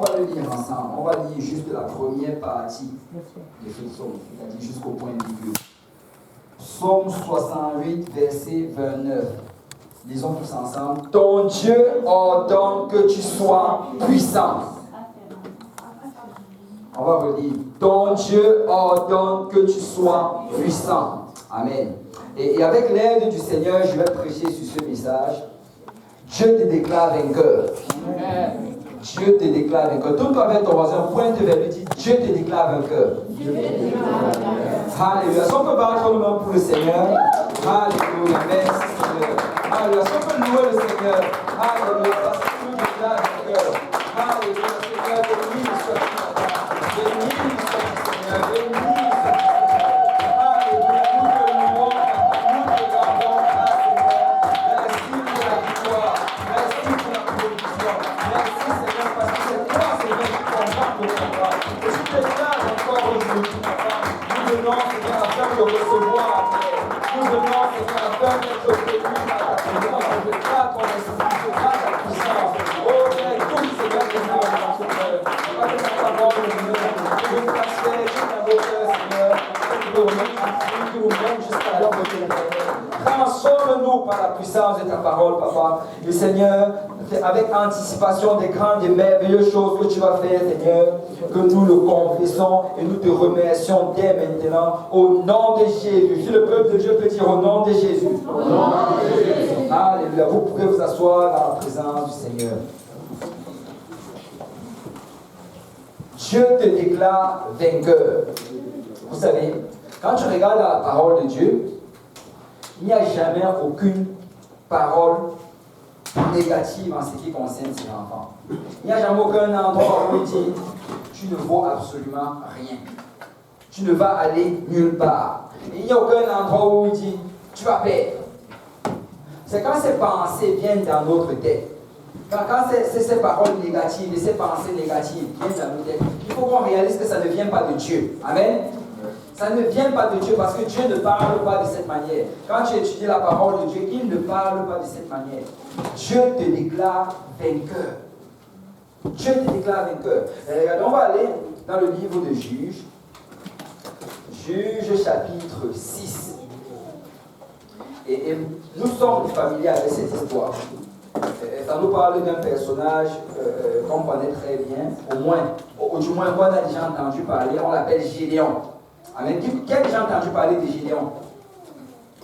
va le lire ensemble. On va lire juste la première partie de ce psaume, c'est-à-dire jusqu'au point de vue. Psaume 68, verset 29. Lisons tous ensemble. Ton Dieu ordonne que tu sois puissant. On va relire. Ton Dieu ordonne que tu sois puissant. Amen. Et avec l'aide du Seigneur, je vais prêcher sur ce message. Dieu te déclare vainqueur. Amen. Dieu te déclare vainqueur. Tourne-toi vers ton voisin, pointe vers lui, dis Dieu te déclare vainqueur. Alléluia. Si on peut battre nos mains pour le Seigneur. Alléluia. Merci Seigneur. Alléluia. Si on peut louer le Seigneur. Alléluia. Parce que Dieu te déclare vainqueur. Alléluia. Seigneur, béni soit ton nom. Béni soit ton Seigneur. Béni soit ton Seigneur. Alléluia. Nous te louons. Nous te rendons grâce, Seigneur. Merci pour la victoire. Merci pour la provision. Merci Seigneur parce que c'est toi Seigneur qui combat nos combats. Et je te déclare encore aujourd'hui, papa. Nous venons Seigneur afin de recevoir après. Nous venons Seigneur afin d'être bénis par ta présence. Je déclare ton esprit, je déclare ta puissance. Oh Père, tout Seigneur que nous avons dans ce cœur. Pas que ta parole Seigneur. Je t'assure, je t'invoque Seigneur. Je nous mène jusqu'à l'heure de tes Père. Transforme-nous par la puissance de ta parole, papa. Et Seigneur, avec anticipation des grandes et merveilleuses choses que tu vas faire, Seigneur, que nous le confessons et nous te remercions dès maintenant au nom de Jésus. Si le peuple de Dieu peut dire au nom de Jésus. Au nom de Jésus. Alléluia. Vous pouvez vous asseoir dans la présence du Seigneur. Dieu te déclare vainqueur. Vous savez, quand tu regardes la parole de Dieu, il n'y a jamais aucune parole négative en ce qui concerne ses enfants. Il n'y a jamais aucun endroit où il dit tu ne vaux absolument rien. Tu ne vas aller nulle part. Il n'y a aucun endroit où il dit tu vas perdre. C'est quand ces pensées viennent dans notre tête. Quand ces paroles négatives et ces pensées négatives viennent dans notre tête, il faut qu'on réalise que ça ne vient pas de Dieu. Amen. Ça ne vient pas de Dieu parce que Dieu ne parle pas de cette manière. Quand tu étudies la parole de Dieu, il ne parle pas de cette manière. Dieu te déclare vainqueur. Dieu te déclare vainqueur. On va aller dans le livre de Juges. Juges chapitre 6. Et nous sommes familiers avec cette histoire. Ça nous parle d'un personnage qu'on connaît très bien, ou du moins qu'on a déjà entendu parler, on l'appelle Gédéon. Amen. Qui a déjà entendu parler de Gédéon?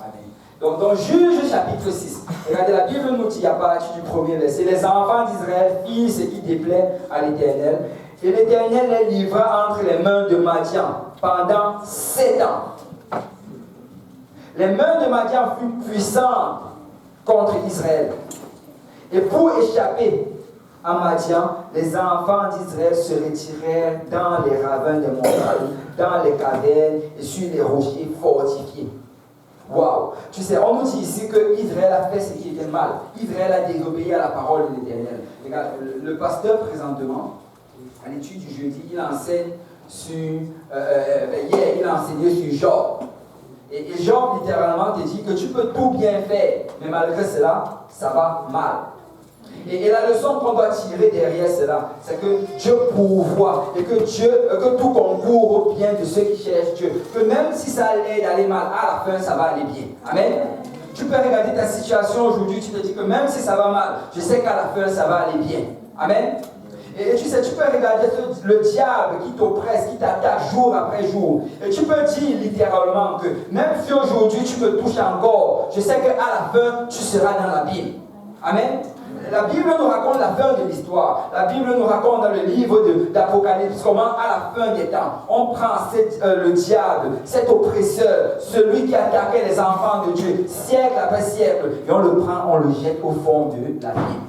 Amen. Donc, dans Juges chapitre 6, regardez, la Bible nous dit à partir du premier verset, les enfants d'Israël firent ce qui déplaît à l'Éternel, et l'Éternel les livra entre les mains de Madian pendant 7 ans. Les mains de Madian furent puissantes contre Israël. Et pour échapper à Madian, les enfants d'Israël se retirèrent dans les ravins des montagnes, dans les cavernes et sur les rochers fortifiés. Waouh! Tu sais, on nous dit ici que Israël a fait ce qui était mal. Israël a désobéi à la parole de l'Éternel. Regarde, le pasteur présentement, à l'étude du jeudi, il enseigne sur... hier, il a enseigné sur Job. Et Job, littéralement, te dit que tu peux tout bien faire, mais malgré cela, ça va mal. Et la leçon qu'on doit tirer derrière cela, c'est que Dieu pourvoit et que tout concourt au bien de ceux qui cherchent Dieu. Que même si ça allait d'aller mal, à la fin, ça va aller bien. Amen. Tu peux regarder ta situation aujourd'hui, tu te dis que même si ça va mal, je sais qu'à la fin, ça va aller bien. Amen. Et tu sais, tu peux regarder le diable qui t'oppresse, qui t'attaque jour après jour. Et tu peux dire littéralement que même si aujourd'hui tu me touches encore, je sais qu'à la fin, tu seras dans la Bible. Amen. La Bible nous raconte la fin de l'histoire. La Bible nous raconte dans le livre d'Apocalypse comment à la fin des temps, on prend le diable, cet oppresseur, celui qui attaquait les enfants de Dieu, siècle après siècle, et on le prend, on le jette au fond de la Bible.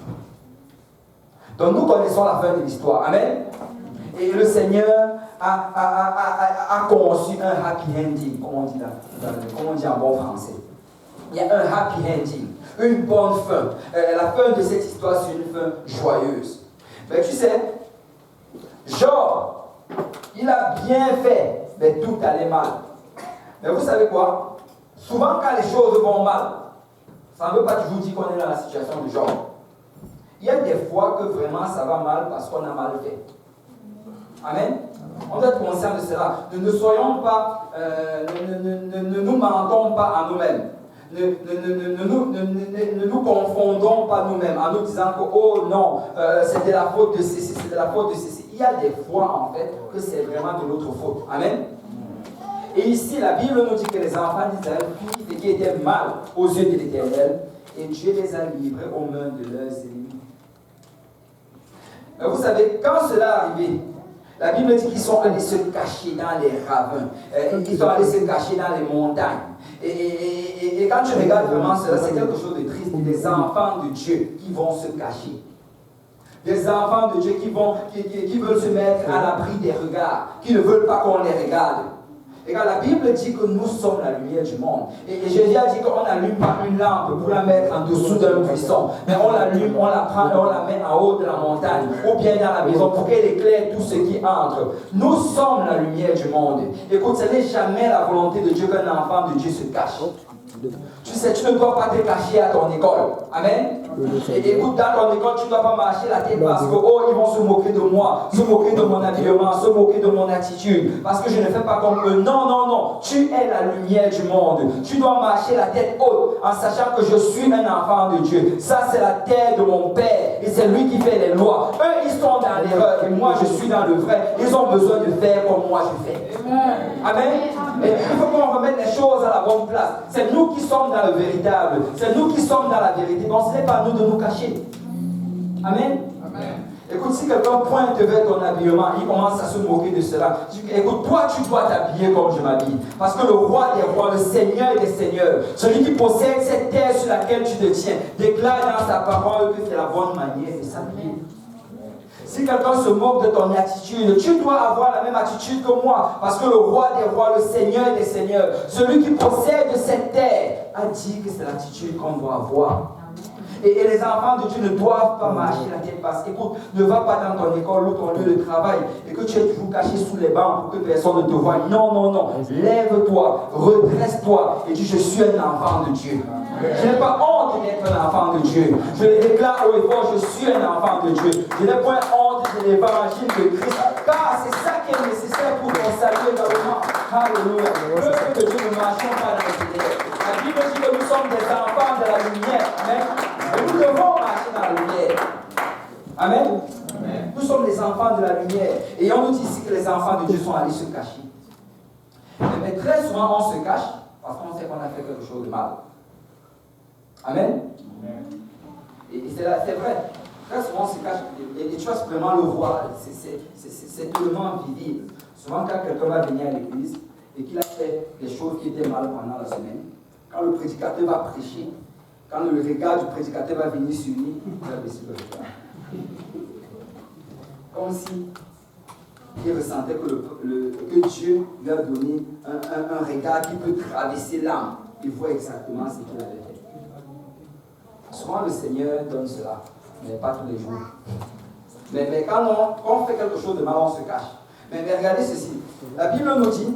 Donc nous connaissons la fin de l'histoire. Amen. Et le Seigneur a conçu un happy ending, comme on dit en bon français. Il y a un happy ending, une bonne fin. La fin de cette histoire, c'est une fin joyeuse. Mais tu sais, Job, il a bien fait, mais tout allait mal. Mais vous savez quoi? Souvent, quand les choses vont mal, ça ne veut pas toujours dire qu'on est dans la situation de Job. Il y a des fois que vraiment ça va mal parce qu'on a mal fait. Amen. On doit être conscient de cela. Ne soyons pas, ne nous mentons pas à nous-mêmes. Ne nous confondons pas nous-mêmes en nous disant que oh non, c'est de la faute de ceci, c'est de la faute de ceci. Il y a des fois en fait que c'est vraiment de notre faute. Amen. Et ici, la Bible nous dit que les enfants d'Israël firent ce qui était mal aux yeux de l'Éternel, et Dieu les a livrés aux mains de leurs ennemis. Vous savez, quand cela est arrivé, la Bible dit qu'ils sont allés se cacher dans les ravins, ils sont allés se cacher dans les montagnes. Et quand tu regardes vraiment cela, c'est quelque chose de triste. Des enfants de Dieu qui vont se cacher. Des enfants de Dieu qui veulent se mettre à l'abri des regards, qui ne veulent pas qu'on les regarde. Et quand la Bible dit que nous sommes la lumière du monde, et Jésus a dit qu'on n'allume pas une lampe pour la mettre en dessous d'un buisson, mais on l'allume, on la prend et on la met en haut de la montagne, ou bien dans la maison, pour qu'elle éclaire tout ce qui entre. Nous sommes la lumière du monde. Écoute, ce n'est jamais la volonté de Dieu qu'un enfant de Dieu se cache. Tu sais, tu ne dois pas te cacher à ton école. Amen. Et écoute, dans ton école, tu ne dois pas marcher la tête parce que, oh, ils vont se moquer de moi, se moquer de mon habillement, se moquer de mon attitude, parce que je ne fais pas comme eux. Non, non, non. Tu es la lumière du monde. Tu dois marcher la tête haute en sachant que je suis un enfant de Dieu. Ça, c'est la terre de mon Père et c'est lui qui fait les lois. Eux, ils sont dans l'erreur et moi, je suis dans le vrai. Ils ont besoin de faire comme moi je fais. Amen. Et il faut qu'on remette les choses à la bonne place. C'est nous qui sommes dans le véritable. C'est nous qui sommes dans la vérité. Donc ce n'est pas à nous de nous cacher. Amen. Amen. Écoute, si quelqu'un pointe vers ton habillement, il commence à se moquer de cela. Écoute, toi, tu dois t'habiller comme je m'habille. Parce que le roi des rois, le Seigneur des seigneurs, celui qui possède cette terre sur laquelle tu te tiens, déclare dans sa parole que c'est la bonne manière de s'habiller. Si quelqu'un se moque de ton attitude, tu dois avoir la même attitude que moi. Parce que le roi des rois, le Seigneur des seigneurs, celui qui possède cette terre, a dit que c'est l'attitude qu'on doit avoir. Et les enfants de Dieu ne doivent pas marcher la tête basse. Écoute, ne va pas dans ton école ou ton lieu de travail et que tu es toujours caché sous les bancs pour que personne ne te voie. Non, non, non. Lève-toi, redresse-toi et dis je suis un enfant de Dieu. Je n'ai pas honte d'être un enfant de Dieu. Je le déclare haut et fort, je suis un enfant de Dieu. Je n'ai point honte de l'évangile de Christ. Car c'est ça qui est nécessaire pour ton salut également. Alléluia. Que Dieu ne marchons pas dans les ténèbres. La Bible dit que nous sommes des enfants de la lumière. Amen. Et nous devons marcher dans la lumière. Amen. Amen. Nous sommes les enfants de la lumière. Et on nous dit ici que les enfants de Dieu sont allés se cacher. Mais très souvent, on se cache parce qu'on sait qu'on a fait quelque chose de mal. Amen. Amen. Et c'est vrai. Très souvent, on se cache. Et tu vas vraiment le voir. C'est tellement visible. Souvent, quand quelqu'un va venir à l'église et qu'il a fait des choses qui étaient mal pendant la semaine, quand le prédicateur va prêcher, quand le regard du prédicateur va venir sur lui, il va baisser le regard. Comme si il ressentait que Dieu lui a donné un regard qui peut traverser l'âme. Il voit exactement ce qu'il avait fait. Souvent le Seigneur donne cela, mais pas tous les jours. Mais quand on fait quelque chose de mal, on se cache. Mais regardez ceci. La Bible nous dit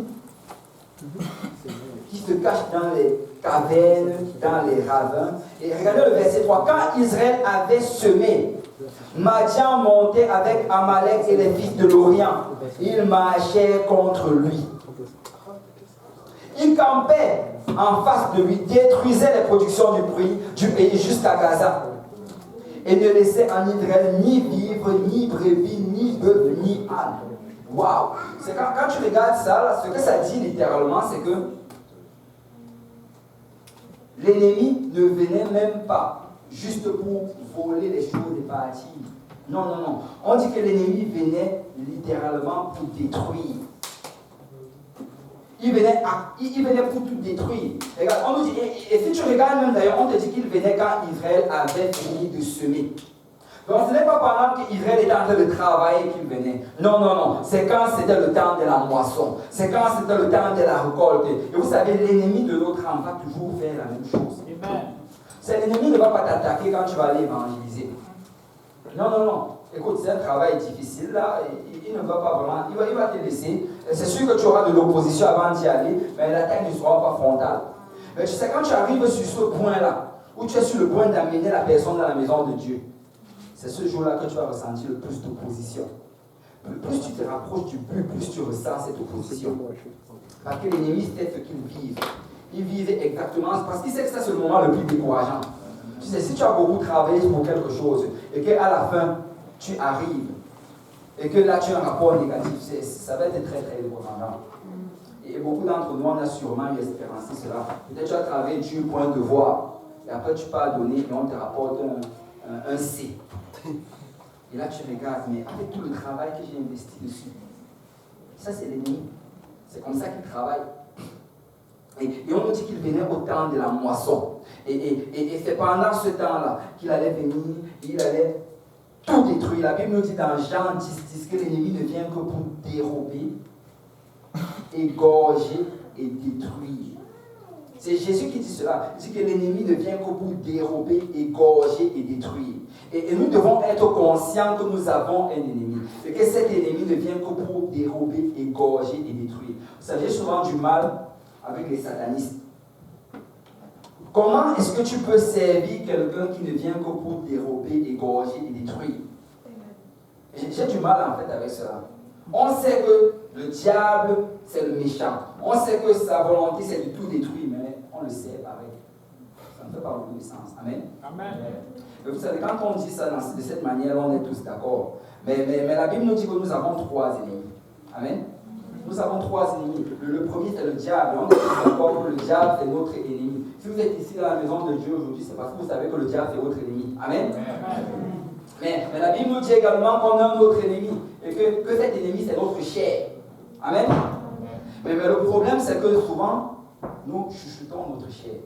qu'il se cache dans les cavernes, dans les ravins. Et regardez le verset 3. Quand Israël avait semé, Madian montait avec Amalek et les fils de l'Orient. Ils marchaient contre lui. Ils campaient en face de lui, détruisaient les productions du pays jusqu'à Gaza. Et ne laissaient en Israël ni vivre, ni brebis, ni bœufs, ni ânes. Waouh! C'est quand tu regardes ça, là, ce que ça dit littéralement, c'est que l'ennemi ne venait même pas juste pour voler les choses et partir. Non, non, non. On dit que l'ennemi venait littéralement pour détruire. Il venait pour tout détruire. Regarde, on nous dit, et si tu regardes même d'ailleurs, on te dit qu'il venait quand Israël avait fini de semer. Donc ce n'est pas pendant qu'Israël était en train de travailler qu'il venait. Non, non, non. C'est quand c'était le temps de la moisson. C'est quand c'était le temps de la récolte. Et vous savez, l'ennemi de notre âme va toujours faire la même chose. C'est l'ennemi ne va pas t'attaquer quand tu vas aller évangéliser. Non, non, non. Écoute, c'est un travail difficile là. Il ne va pas vraiment. Il va te laisser. C'est sûr que tu auras de l'opposition avant d'y aller, mais l'attaque ne sera pas frontale. Mais tu sais, quand tu arrives sur ce point-là, où tu es sur le point d'amener la personne dans la maison de Dieu, c'est ce jour-là que tu vas ressentir le plus d'opposition. Plus tu te rapproches du but, plus tu ressens cette opposition. Parce que l'ennemi, c'est ce qu'ils vivent. Ils vivent exactement, parce qu'ils savent que c'est le moment le plus décourageant. Tu sais, si tu as beaucoup travaillé pour quelque chose, et qu'à la fin, tu arrives, et que là, tu as un rapport négatif, ça va être très, très décourageant. Et beaucoup d'entre nous, on a sûrement expérimenté cela. Peut-être tu as travaillé dur pour un devoir, et après tu pars donner, et on te rapporte un C. Et là, tu regardes, mais avec tout le travail que j'ai investi dessus, ça c'est l'ennemi. C'est comme ça qu'il travaille. Et on nous dit qu'il venait au temps de la moisson. Et c'est pendant ce temps-là qu'il allait venir, il allait tout détruire. La Bible nous dit dans Jean 10 que l'ennemi ne vient que pour dérober, égorger et détruire. C'est Jésus qui dit cela. Il dit que l'ennemi ne vient que pour dérober, égorger et détruire. Et nous devons être conscients que nous avons un ennemi. Et que cet ennemi ne vient que pour dérober, égorger et détruire. Vous savez, j'ai souvent du mal avec les satanistes. Comment est-ce que tu peux servir quelqu'un qui ne vient que pour dérober, égorger et détruire? J'ai du mal en fait avec cela. On sait que le diable, c'est le méchant. On sait que sa volonté, c'est de tout détruire, mais on le sait pareil. Ça ne fait pas beaucoup de sens. Amen. Amen. Mais vous savez, quand on dit ça de cette manière, on est tous d'accord. Mais la Bible nous dit que nous avons 3 ennemis. Amen. Nous avons 3 ennemis. Le premier, c'est le diable. On est tous d'accord que le diable, c'est notre ennemi. Si vous êtes ici dans la maison de Dieu aujourd'hui, c'est parce que vous savez que le diable, c'est votre ennemi. Amen. Mais la Bible nous dit également qu'on a un autre ennemi. Et que cet ennemi, c'est notre chair. Amen. Mais le problème, c'est que souvent, nous chuchotons notre chair.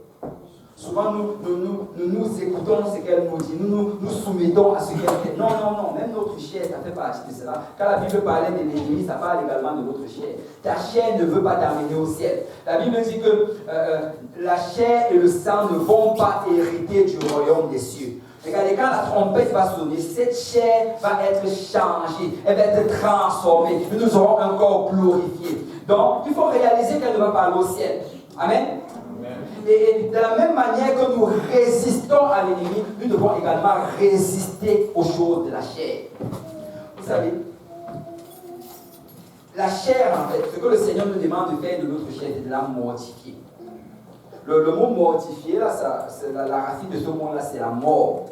Souvent, nous écoutons ce qu'elle nous dit, nous soumettons à ce qu'elle fait. Non, même notre chair, ça fait partie de cela. Quand la Bible parlait de l'ennemi, ça parle également de notre chair. Ta chair ne veut pas t'amener au ciel. La Bible dit que la chair et le sang ne vont pas hériter du royaume des cieux. Regardez, quand la trompette va sonner, cette chair va être changée, elle va être transformée, et nous aurons un corps glorifié. Donc, il faut réaliser qu'elle ne va pas aller au ciel. Amen. Et de la même manière que nous résistons à l'ennemi, nous devons également résister aux choses de la chair. Vous savez, la chair, en fait, ce que le Seigneur nous demande de faire de notre chair, c'est de la mortifier. Le mot mortifier, là, la racine de ce mot-là, c'est la mort.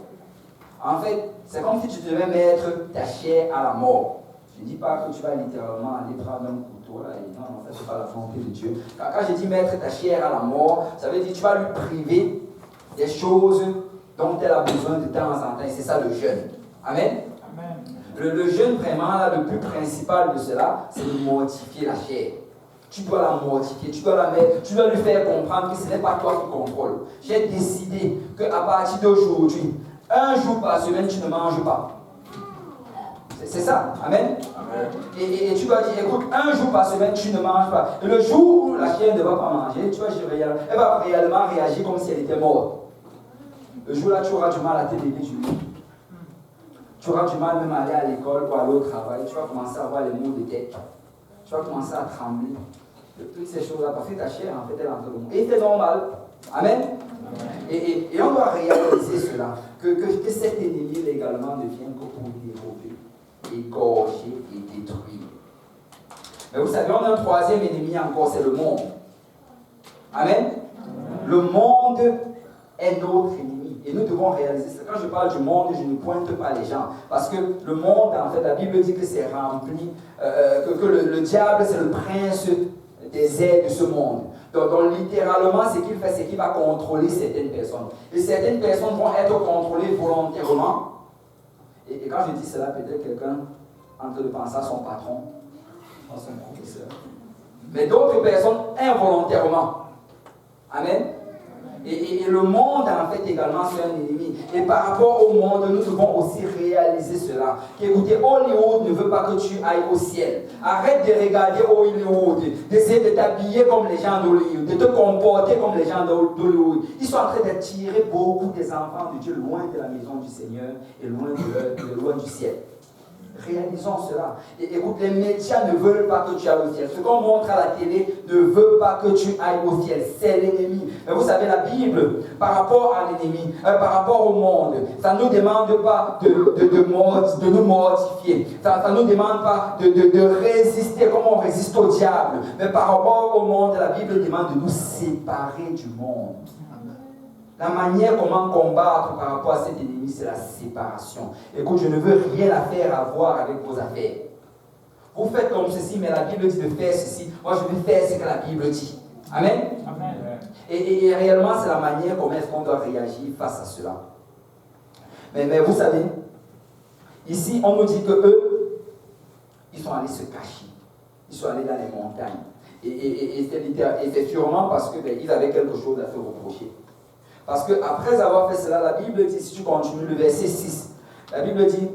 En fait, c'est comme si tu devais mettre ta chair à la mort. Je ne dis pas que tu vas littéralement aller prendre un couteau, là, et non, ça c'est pas la volonté de Dieu. Quand je dis mettre ta chair à la mort, ça veut dire que tu vas lui priver des choses dont elle a besoin de temps en temps. Et c'est ça le jeûne. Amen. Amen. Le jeûne, vraiment, là, le plus principal de cela, c'est de mortifier la chair. Tu dois la mortifier, tu dois la mettre, tu dois lui faire comprendre que ce n'est pas toi qui contrôle. J'ai décidé qu'à partir d'aujourd'hui, un jour par semaine, tu ne manges pas. C'est ça. Amen. Amen. Et tu vas dire, écoute, un jour par semaine, tu ne manges pas. Et le jour où la chienne ne va pas manger, tu vas dire, elle va réellement réagir comme si elle était morte. Le jour-là, tu auras du mal à te lever du lit. Tu auras du mal même à aller à l'école ou aller au travail. Tu vas commencer à avoir les maux de tête. Tu vas commencer à trembler. De toutes ces choses-là, parce que ta chair, en fait, elle est en train de mourir. Et c'est normal. Amen. Et on doit réaliser cela. Que cet ennemi également ne vient que pour dérober, égorger et détruire. Mais vous savez, on a un 3e ennemi encore, c'est le monde. Amen. Le monde est notre ennemi. Et nous devons réaliser ça. Quand je parle du monde, je ne pointe pas les gens. Parce que le monde, en fait, la Bible dit que c'est rempli, que le diable, c'est le prince des airs de ce monde. Donc littéralement, ce qu'il fait, c'est qu'il va contrôler certaines personnes. Et certaines personnes vont être contrôlées volontairement. Et quand je dis cela, peut-être quelqu'un en train de penser à son patron, à son professeur. Mais d'autres personnes involontairement. Amen. Et le monde, en fait, également, c'est un ennemi. Et par rapport au monde, nous devons aussi réaliser cela. Écoutez, Hollywood ne veut pas que tu ailles au ciel. Arrête de regarder Hollywood, d'essayer de t'habiller comme les gens d'Hollywood, de te comporter comme les gens d'Hollywood. Ils sont en train d'attirer beaucoup des enfants de Dieu loin de la maison du Seigneur et loin du ciel. Réalisons cela. Et écoute, les médias ne veulent pas que tu ailles au ciel. Ce qu'on montre à la télé ne veut pas que tu ailles au ciel. C'est l'ennemi. Mais vous savez, la Bible, par rapport à l'ennemi, par rapport au monde, ça ne nous demande pas de nous mortifier. Ça ne nous demande pas de résister comme on résiste au diable. Mais par rapport au monde, la Bible demande de nous séparer du monde. La manière comment combattre par rapport à cet ennemi, c'est la séparation. Écoute, je ne veux rien à voir avec vos affaires. Vous faites comme ceci, mais la Bible dit de faire ceci. Moi, je vais faire ce que la Bible dit. Amen. Amen. Et réellement, c'est la manière comment est-ce qu'on doit réagir face à cela. Mais vous savez, ici, on nous dit que eux, ils sont allés se cacher. Ils sont allés dans les montagnes. Et c'est sûrement parce qu'ils avaient quelque chose à se reprocher. Parce qu'après avoir fait cela, la Bible dit, si tu continues, le verset 6, la Bible dit,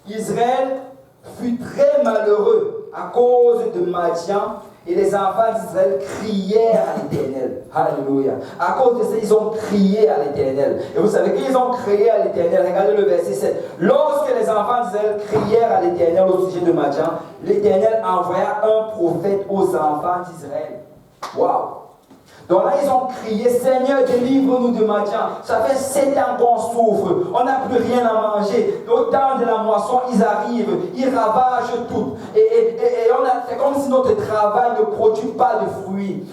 Israël fut très malheureux à cause de Madian, et les enfants d'Israël crièrent à l'Éternel. Alléluia. À cause de ça, ils ont crié à l'Éternel. Et vous savez qu'ils ont crié à l'Éternel. Regardez le verset 7. Lorsque les enfants d'Israël crièrent à l'Éternel au sujet de Madian, l'Éternel envoya un prophète aux enfants d'Israël. Waouh! Donc là, ils ont crié, Seigneur, délivre-nous de Madian. Ça fait 7 ans qu'on souffre. On n'a plus rien à manger. Au temps de la moisson, ils arrivent. Ils ravagent tout. C'est comme si notre travail ne produit pas de fruits.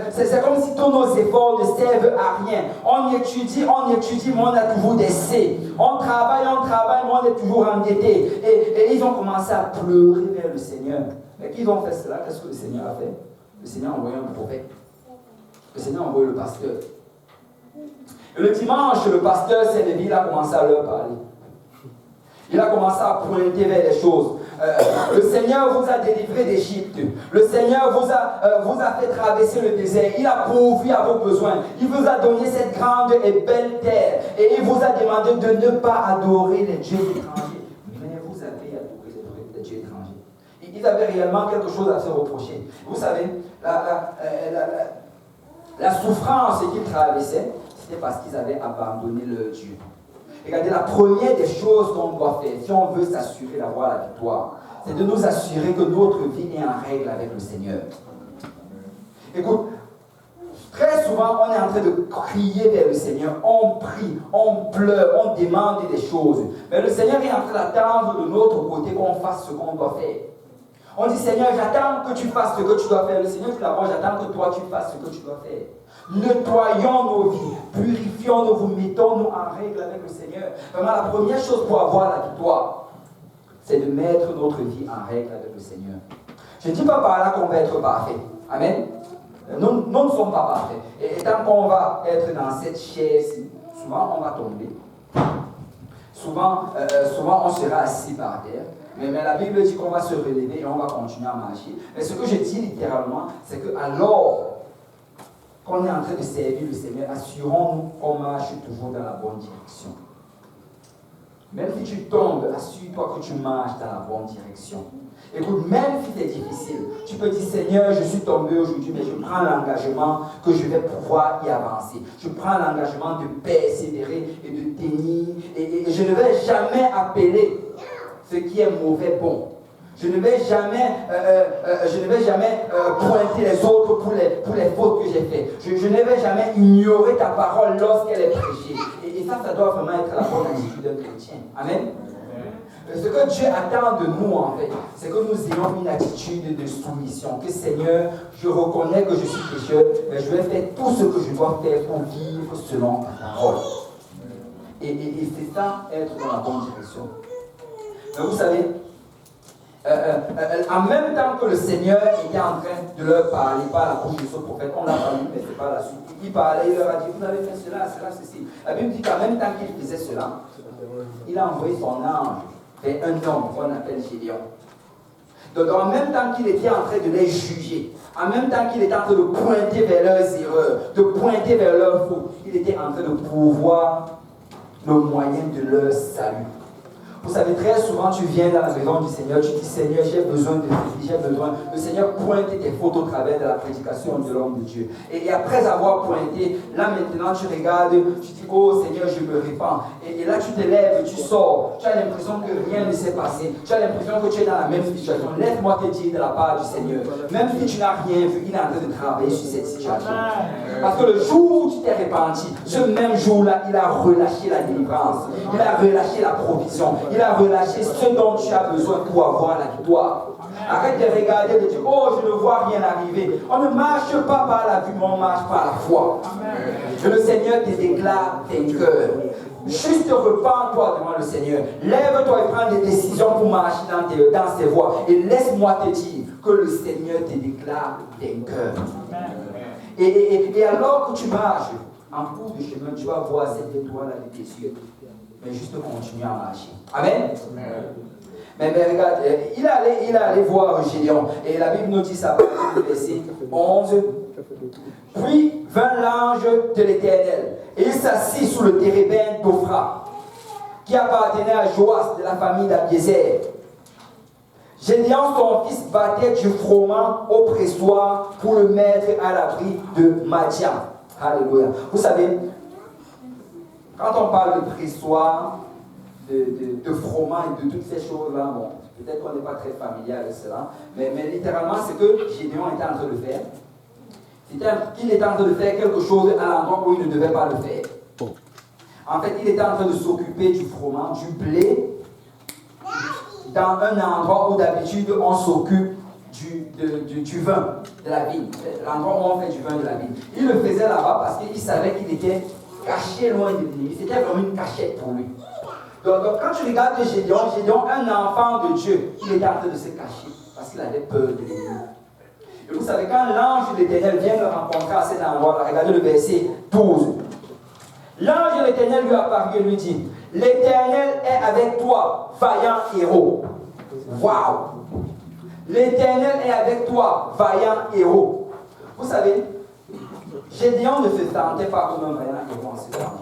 C'est comme si tous nos efforts ne servent à rien. On étudie, mais on a toujours des C. On travaille, mais on est toujours endetté. Et ils ont commencé à pleurer vers le Seigneur. Mais qu'ils ont fait cela, qu'est-ce que le Seigneur a fait? Le Seigneur a envoyé un prophète. Le Seigneur a envoyé le pasteur. Et le dimanche, le pasteur s'est levé, il a commencé à leur parler. Il a commencé à pointer vers les choses. Le Seigneur vous a délivré d'Égypte. Le Seigneur vous a fait traverser le désert. Il a pourvu à vos besoins. Il vous a donné cette grande et belle terre. Et il vous a demandé de ne pas adorer les dieux étrangers. Mais vous avez adoré les dieux étrangers. Ils avaient réellement quelque chose à se reprocher. Vous savez, la souffrance qu'ils traversaient, c'était parce qu'ils avaient abandonné leur Dieu. Regardez, la première des choses qu'on doit faire, si on veut s'assurer d'avoir la victoire, c'est de nous assurer que notre vie est en règle avec le Seigneur. Écoute, très souvent, on est en train de crier vers le Seigneur, on prie, on pleure, on demande des choses. Mais le Seigneur est en train d'attendre de notre côté qu'on fasse ce qu'on doit faire. On dit, Seigneur, j'attends que tu fasses ce que tu dois faire. Le Seigneur dit d'abord, j'attends que toi, tu fasses ce que tu dois faire. Nettoyons nos vies, purifions-nous, vous mettons-nous en règle avec le Seigneur. Vraiment, la première chose pour avoir la victoire, c'est de mettre notre vie en règle avec le Seigneur. Je ne dis pas par là qu'on va être parfait. Amen. Nous ne sommes pas parfaits. Et tant qu'on va être dans cette chaise, souvent on va tomber. Souvent on sera assis par terre. Mais la Bible dit qu'on va se relever et on va continuer à marcher. Mais ce que je dis littéralement, c'est que alors qu'on est en train de servir le Seigneur, assurons-nous qu'on marche toujours dans la bonne direction. Même si tu tombes, assure-toi que tu marches dans la bonne direction. Écoute, même si c'est difficile, tu peux dire, Seigneur, je suis tombé aujourd'hui, mais je prends l'engagement que je vais pouvoir y avancer. Je prends l'engagement de persévérer et de tenir. Et je ne vais jamais appeler ce qui est mauvais bon. Je ne vais jamais pointer les autres pour les fautes que j'ai faites. Je ne vais jamais ignorer ta parole lorsqu'elle est prêchée. Et ça doit vraiment être la bonne attitude d'un chrétien. Amen. Ce que Dieu attend de nous, en fait, c'est que nous ayons une attitude de soumission. Que Seigneur, je reconnais que je suis pécheur, mais je vais faire tout ce que je dois faire pour vivre selon ta parole. Et c'est ça, être dans la bonne direction. Mais vous savez, en même temps que le Seigneur était en train de leur parler par la bouche de ce prophète, on l'a pas lu, mais c'est pas la suite. Il parlait, il leur a dit, vous avez fait cela, ceci. La Bible dit qu'en même temps qu'il faisait cela, il a envoyé son ange vers un homme qu'on appelle Gédéon. Donc en même temps qu'il était en train de les juger, en même temps qu'il était en train de pointer vers leurs erreurs, de pointer vers leurs fautes, il était en train de pourvoir le moyen de leur salut. Vous savez, très souvent, tu viens dans la maison du Seigneur, tu dis, Seigneur, j'ai besoin de vie, j'ai besoin. Le Seigneur pointe tes fautes au travers de la prédication de l'homme de Dieu. Et après avoir pointé, là maintenant, tu regardes, tu dis, oh Seigneur, je me répands. Et là, tu te lèves, tu sors. Tu as l'impression que rien ne s'est passé. Tu as l'impression que tu es dans la même situation. Laisse-moi te dire de la part du Seigneur, même si tu n'as rien vu, il est en train de travailler sur cette situation. Parce que le jour où tu t'es repenti, ce même jour-là, il a relâché la délivrance. Il a relâché la provision. Il a relâché ce dont tu as besoin pour avoir la victoire. Arrête de regarder et de dire, oh, je ne vois rien arriver. On ne marche pas par la vue, mais on marche par la foi. Et le Seigneur te déclare vainqueur. Juste repens-toi devant le Seigneur. Lève-toi et prends des décisions pour marcher dans ses voies. Et laisse-moi te dire que le Seigneur te déclare vainqueur. Et alors que tu marches en cours de chemin, tu vas voir cette étoile avec tes yeux. Mais juste continue à marcher. Amen. Mais regarde, il est allé voir Gédéon. Et la Bible nous dit ça, verset 11. Puis vint l'ange de l'Éternel. Et il s'assit sous le térébinthe d'Ophra, qui appartenait à Joas de la famille d'Abiézer. Gédéon, son fils, battait du froment au pressoir pour le mettre à l'abri de Madian. Alléluia. Vous savez, quand on parle de pressoir, de froment et de toutes ces choses-là, bon, peut-être qu'on n'est pas très familier avec cela, mais littéralement, c'est que Gédéon était en train de faire. Il était en train de faire quelque chose à l'endroit où il ne devait pas le faire. En fait, il était en train de s'occuper du froment, du blé, dans un endroit où d'habitude on s'occupe du vin de la vigne, l'endroit où on fait du vin de la vigne. Il le faisait là-bas parce qu'il savait qu'il était caché loin de l'ennemi. C'était vraiment une cachette pour lui. Donc quand tu regardes Gédéon, un enfant de Dieu, il était en train de se cacher parce qu'il avait peur de l'ennemi. Et vous savez, quand l'ange de l'Éternel vient le rencontrer à cet endroit-là, regardez le verset 12. L'ange de l'Éternel lui apparut et lui dit, l'Éternel est avec toi, vaillant héros. Waouh! L'Éternel est avec toi, vaillant héros. Vous savez, Gédéon ne se sentait pas comme un vaillant héros en ce temps.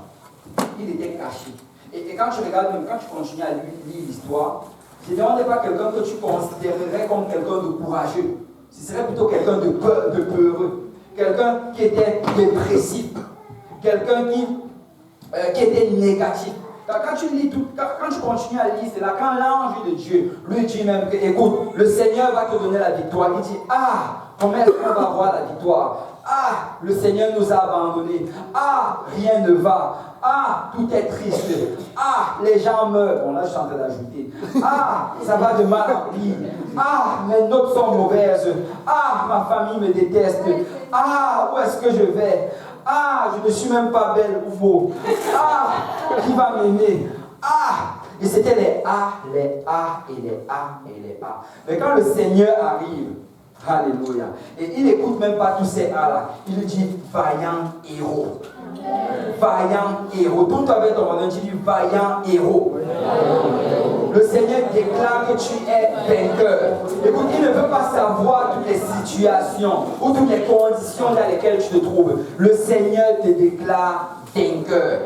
Il était caché. Et quand tu regardes, même quand tu continues à lire l'histoire, Gédéon n'est pas quelqu'un que tu considérerais comme quelqu'un de courageux. Ce serait plutôt quelqu'un de peureux. Quelqu'un qui était dépressif. Quelqu'un qui était négatif. Quand tu lis tout, quand tu continues à lire, c'est là quand l'ange de Dieu lui dit même que, écoute, le Seigneur va te donner la victoire. Il dit, comment est-ce qu'on va avoir la victoire? Le Seigneur nous a abandonnés. Rien ne va. Tout est triste. Les gens meurent. Bon, là, je suis en train d'ajouter. Ça va de mal en pire. Mes notes sont mauvaises. Ma famille me déteste. Où est-ce que je vais? Je ne suis même pas belle ou beau. Qui va m'aimer? Et c'était les et les et les Mais quand le Seigneur arrive, alléluia, et il n'écoute même pas tous ces là, il lui dit vaillant héros. Vaillant héros. Tout avec ton nom, tu dis vaillant héros. Le Seigneur déclare que tu es vainqueur. Écoute, il ne veut pas savoir toutes les situations ou toutes les conditions dans lesquelles tu te trouves. Le Seigneur te déclare vainqueur.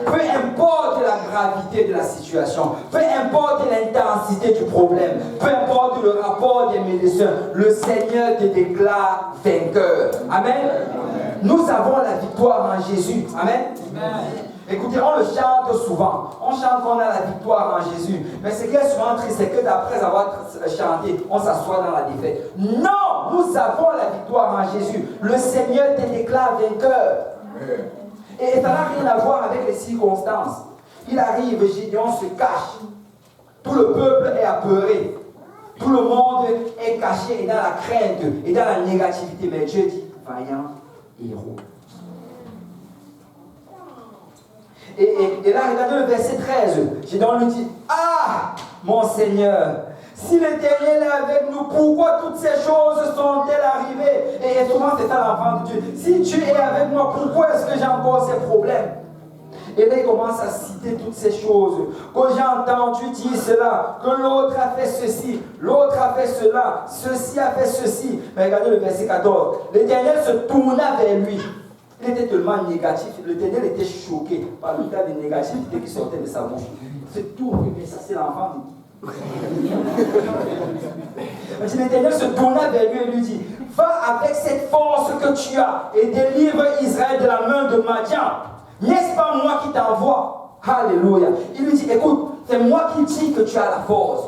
Peu importe la gravité de la situation, peu importe l'intensité du problème, peu importe le rapport des médecins, le Seigneur te déclare vainqueur. Amen. Nous avons la victoire en Jésus. Amen. Écoutez, on le chante souvent. On chante qu'on a la victoire en Jésus. Mais ce qui est souvent triste, c'est que d'après avoir chanté, on s'assoit dans la défaite. Non, nous avons la victoire en Jésus. Le Seigneur te déclare vainqueur. Et ça n'a rien à voir avec les circonstances. Il arrive, Gédéon se cache. Tout le peuple est apeuré. Tout le monde est caché et dans la crainte et dans la négativité. Mais Dieu dit, vaillant héros. Et là, regardez le verset 13. Gédéon lui dit, mon Seigneur, si l'Éternel est avec nous, pourquoi toutes ces choses sont-elles arrivées? Et souvent, c'est ça l'enfant de Dieu. Si Dieu est avec moi, pourquoi est-ce que j'ai encore ces problèmes? Et là, il commence à citer toutes ces choses. Que j'ai entendu dire cela, que l'autre a fait ceci, l'autre a fait cela, ceci a fait ceci. Mais regardez le verset 14. L'Éternel se tourna vers lui. Il était tellement négatif, l'Éternel était choqué par le cas de négativité qui sortait de sa bouche. C'est tout, mais ça c'est l'enfant. L'Éternel se tourna vers lui et lui dit, va avec cette force que tu as et délivre Israël de la main de Madian. N'est-ce pas moi qui t'envoie? Alléluia. Il lui dit, écoute, c'est moi qui dis que tu as la force.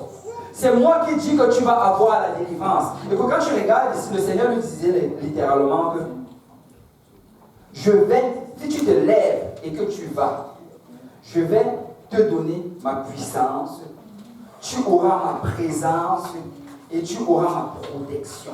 C'est moi qui dis que tu vas avoir la délivrance. Et quand tu regardes ici, le Seigneur lui disait littéralement que je vais, si tu te lèves et que tu vas, je vais te donner ma puissance, tu auras ma présence et tu auras ma protection.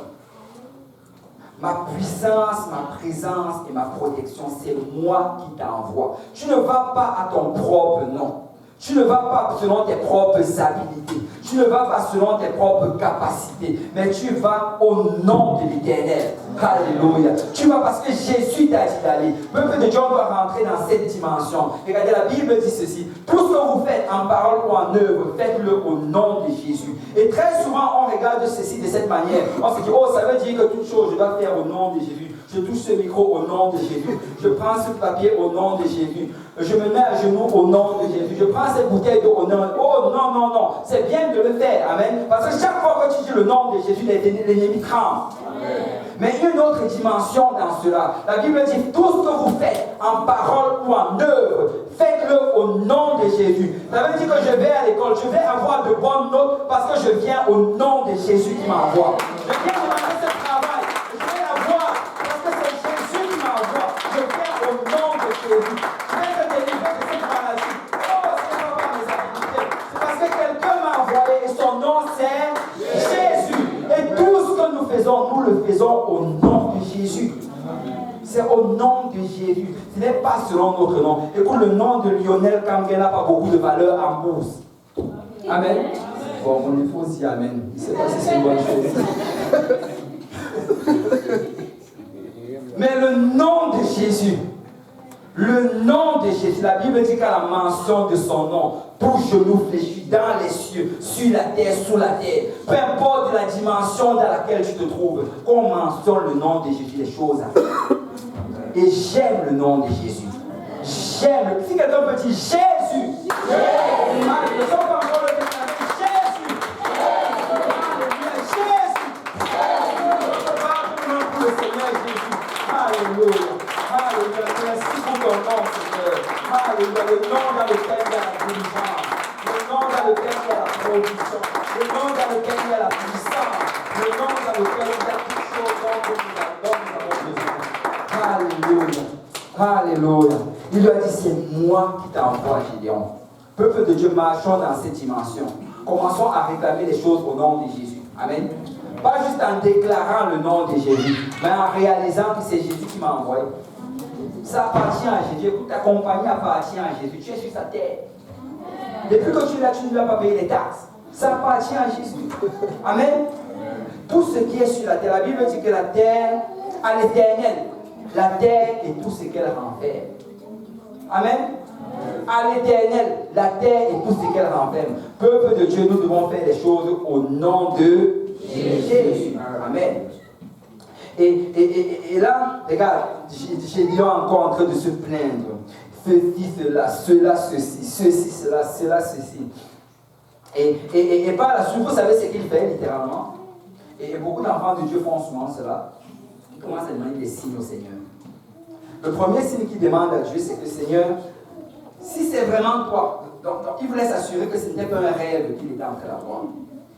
Ma puissance, ma présence et ma protection, c'est moi qui t'envoie. Tu ne vas pas à ton propre nom. Tu ne vas pas selon tes propres habilités. Tu ne vas pas selon tes propres capacités. Mais tu vas au nom de l'Éternel. Alléluia. Tu vas parce que Jésus t'a dit d'aller. Peuple de Dieu, on doit rentrer dans cette dimension. Regardez, la Bible dit ceci. Tout ce que vous faites en parole ou en œuvre, faites-le au nom de Jésus. Et très souvent, on regarde ceci de cette manière. On se dit, oh, ça veut dire que toute chose, je dois faire au nom de Jésus. Je touche ce micro au nom de Jésus. Je prends ce papier au nom de Jésus. Je me mets à genoux au nom de Jésus. Je prends cette bouteille d'eau au nom. Oh non, non, non. C'est bien de le faire. Amen. Parce que chaque fois que tu dis le nom de Jésus, l'ennemi tremble. Mais il y a une autre dimension dans cela. La Bible dit, tout ce que vous faites en parole ou en œuvre, faites-le au nom de Jésus. Ça veut dire que je vais à l'école, je vais avoir de bonnes notes parce que je viens au nom de Jésus qui m'envoie. Je viens demander ce travail. Je vais l'avoir parce que c'est Jésus qui m'envoie. Je viens au nom de Jésus. Je vais te délivrer de cette maladie. Oh, ce n'est pas mes habilités. C'est parce que quelqu'un m'a envoyé et son nom c'est Jésus. Et tout ce que nous le faisons au nom de Jésus. C'est au nom de Jésus. Ce n'est pas selon notre nom. Écoute, le nom de Lionel Kamgen n'a pas beaucoup de valeur en bourse. Amen. Bon, on faut aussi Amen. Je ne sais pas si c'est une bonne chose. Mais le nom de Jésus, le nom de Jésus, la Bible dit qu'à la mention de son nom, tout genou fléchit dans les cieux, sur la terre, sous la terre, peu importe la dimension dans laquelle tu te trouves, qu'on mentionne le nom de Jésus, les choses arrivent. Et j'aime le nom de Jésus. J'aime. Si quelqu'un peut dire Jésus, Jésus. Ne sont pas encore le déclarer Jésus. Jésus. Parle pour le Seigneur Jésus. Alléluia. Alléluia. Merci pour ton nom, Seigneur. Alléluia. Le nom dans lequel il y a la délivrance. Le nom dans lequel il y a la provision. Le nom dans lequel il y a la puissance. Le nom dans lequel il y a toutes choses dont nous avons besoin. Alléluia. Alléluia. Il lui a dit, c'est moi qui t'envoie, Gédéon. Peuple de Dieu, marchons dans cette dimension. Commençons à réclamer les choses au nom de Jésus. Amen. Pas juste en déclarant le nom de Jésus, mais en réalisant que c'est Jésus qui m'a envoyé. Ça appartient à Jésus. Écoute, ta compagnie appartient à Jésus. Tu es sur sa terre. Depuis que tu es là, tu ne dois pas payer les taxes. Ça appartient à Jésus. Amen. Tout ce qui est sur la terre, la Bible dit que la terre à l'Éternel. La terre et tout ce qu'elle renferme. Amen. À l'Éternel, la terre et tout ce qu'elle renferme. Peuple de Dieu, nous devons faire les choses au nom de Jésus. Amen. Et là, regarde, Gédéon encore en train de se plaindre. Ceci, cela, ceci, ceci, cela, ceci. Et par la suite, vous savez ce qu'il fait littéralement. Et beaucoup d'enfants de Dieu font souvent cela. Ils commencent à demander des signes au Seigneur. Le premier signe qu'il demande à Dieu, c'est que Seigneur, si c'est vraiment toi, donc il voulait s'assurer que ce n'était pas un rêve qu'il était en train d'avoir.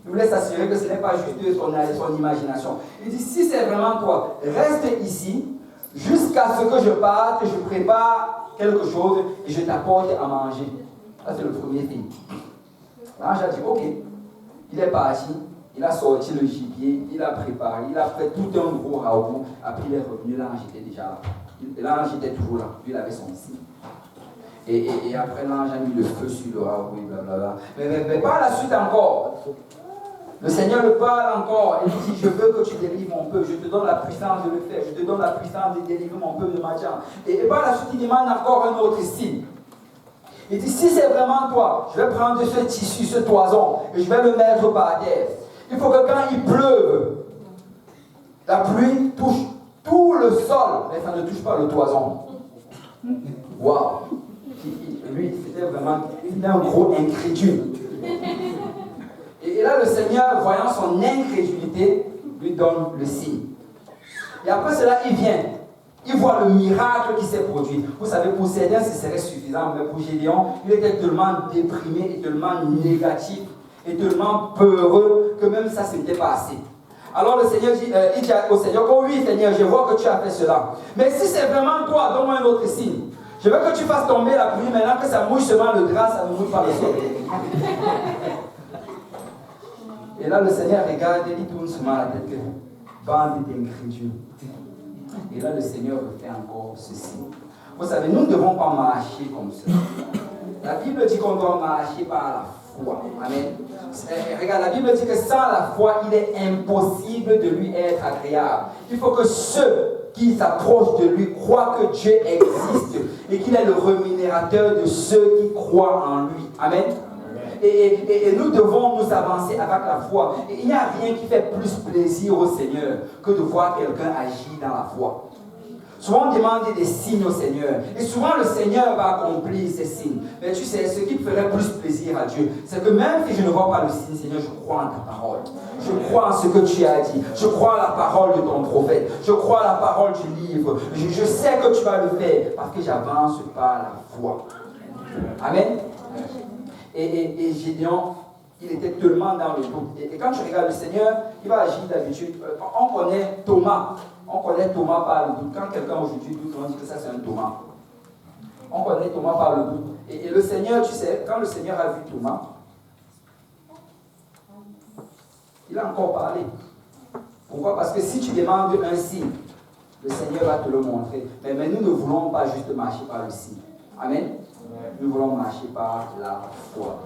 Il voulait s'assurer que ce n'est pas juste son imagination. Il dit, si c'est vraiment toi, reste ici, jusqu'à ce que je parte, je prépare quelque chose et je t'apporte à manger. Ça, c'est le premier signe. L'ange a dit, ok. Il est parti. Il a sorti le gibier, il a préparé, il a fait tout un gros raout. Après, il est revenu, l'ange était déjà là. L'ange était toujours là, lui, il avait son signe. Et après, l'ange a mis le feu sur le raout, blablabla. Mais par la suite encore, le Seigneur le parle encore. Il dit, je veux que tu délivres mon peuple, je te donne la puissance de le faire, je te donne la puissance de délivrer mon peuple de Madian. Et par la suite, il demande encore un autre signe. Il dit, si c'est vraiment toi, je vais prendre ce tissu, ce toison, et je vais le mettre par terre. Il faut que quand il pleuve, la pluie touche tout le sol, mais ça ne touche pas le toison. Waouh! Lui, c'était un gros incrédule. Et là, le Seigneur, voyant son incrédulité, lui donne le signe. Et après cela, il vient. Il voit le miracle qui s'est produit. Vous savez, pour certains, ce serait suffisant, mais pour Gédéon, il était tellement déprimé et tellement négatif et tellement peureux que même ça, ce n'était pas assez. Alors le Seigneur dit, il dit au Seigneur, oh oui Seigneur, je vois que tu as fait cela. Mais si c'est vraiment toi, donne-moi un autre signe. Je veux que tu fasses tomber la pluie maintenant que ça mouille seulement le drap, ça ne mouille pas le sol. Et là, le Seigneur regarde et il tourne seulement la tête que bande d'incrédules. Et là, le Seigneur refait encore ceci. Vous savez, nous ne devons pas marcher comme ça. La Bible dit qu'on doit marcher par la foi. Amen. Regarde, la Bible dit que sans la foi, il est impossible de lui être agréable. Il faut que ceux qui s'approchent de lui croient que Dieu existe et qu'il est le rémunérateur de ceux qui croient en lui. Amen. Et nous devons nous avancer avec la foi. Et il n'y a rien qui fait plus plaisir au Seigneur que de voir quelqu'un agir dans la foi. Souvent, on demande des signes au Seigneur. Et souvent, le Seigneur va accomplir ces signes. Mais tu sais, ce qui ferait plus plaisir à Dieu, c'est que même si je ne vois pas le signe, Seigneur, je crois en ta parole. Je crois en ce que tu as dit. Je crois en la parole de ton prophète. Je crois en la parole du livre. Je sais que tu vas le faire parce que j'avance par la foi. Amen. Et Gédéon, il était tellement dans le doute. Et quand tu regardes le Seigneur, il va agir d'habitude. On connaît Thomas. On connaît Thomas par le doute. Quand quelqu'un aujourd'hui doute, on dit que ça c'est un Thomas. On connaît Thomas par le doute. Et le Seigneur, tu sais, quand le Seigneur a vu Thomas, il a encore parlé. Pourquoi? Parce que si tu demandes un signe, le Seigneur va te le montrer. Mais nous ne voulons pas juste marcher par le signe. Amen. Nous voulons marcher par la foi.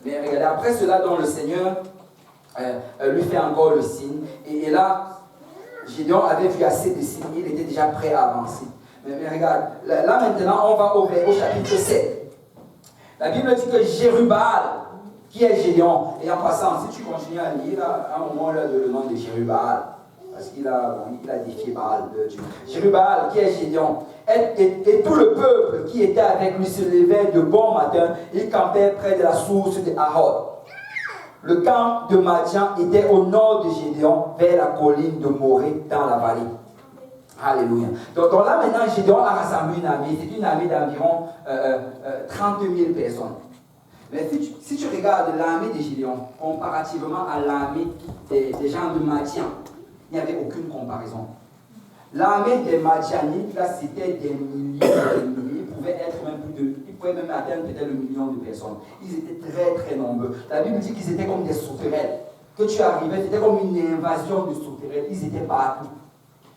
Mais regardez, après cela, donc le Seigneur lui fait encore le signe. Et là, Gédéon avait vu assez de signes, il était déjà prêt à avancer. Mais regarde, là maintenant, on va au chapitre 7. La Bible dit que Jérubbaal, qui est Gédéon, et en passant, si tu continues à lire, à un moment, là, le nom de Jérubbaal, parce qu'il a défié Baal de Dieu. Jérubbaal, qui est Gédéon, et tout le peuple qui était avec lui se levait de bon matin, il campait près de la source de Harod. Le camp de Madian était au nord de Gédéon, vers la colline de Morée, dans la vallée. Alléluia. Donc là maintenant, Gédéon a rassemblé une armée. C'est une armée d'environ 30 000 personnes. Mais si tu regardes l'armée de Gédéon, comparativement à l'armée des gens de Madian, il n'y avait aucune comparaison. L'armée des Madianites, là, c'était des milliers de milliers. Ils pouvaient même atteindre peut-être le million de personnes. Ils étaient très très nombreux. La Bible dit qu'ils étaient comme des sauterelles. Que tu arrivais, c'était comme une invasion de sauterelles. Ils étaient partout.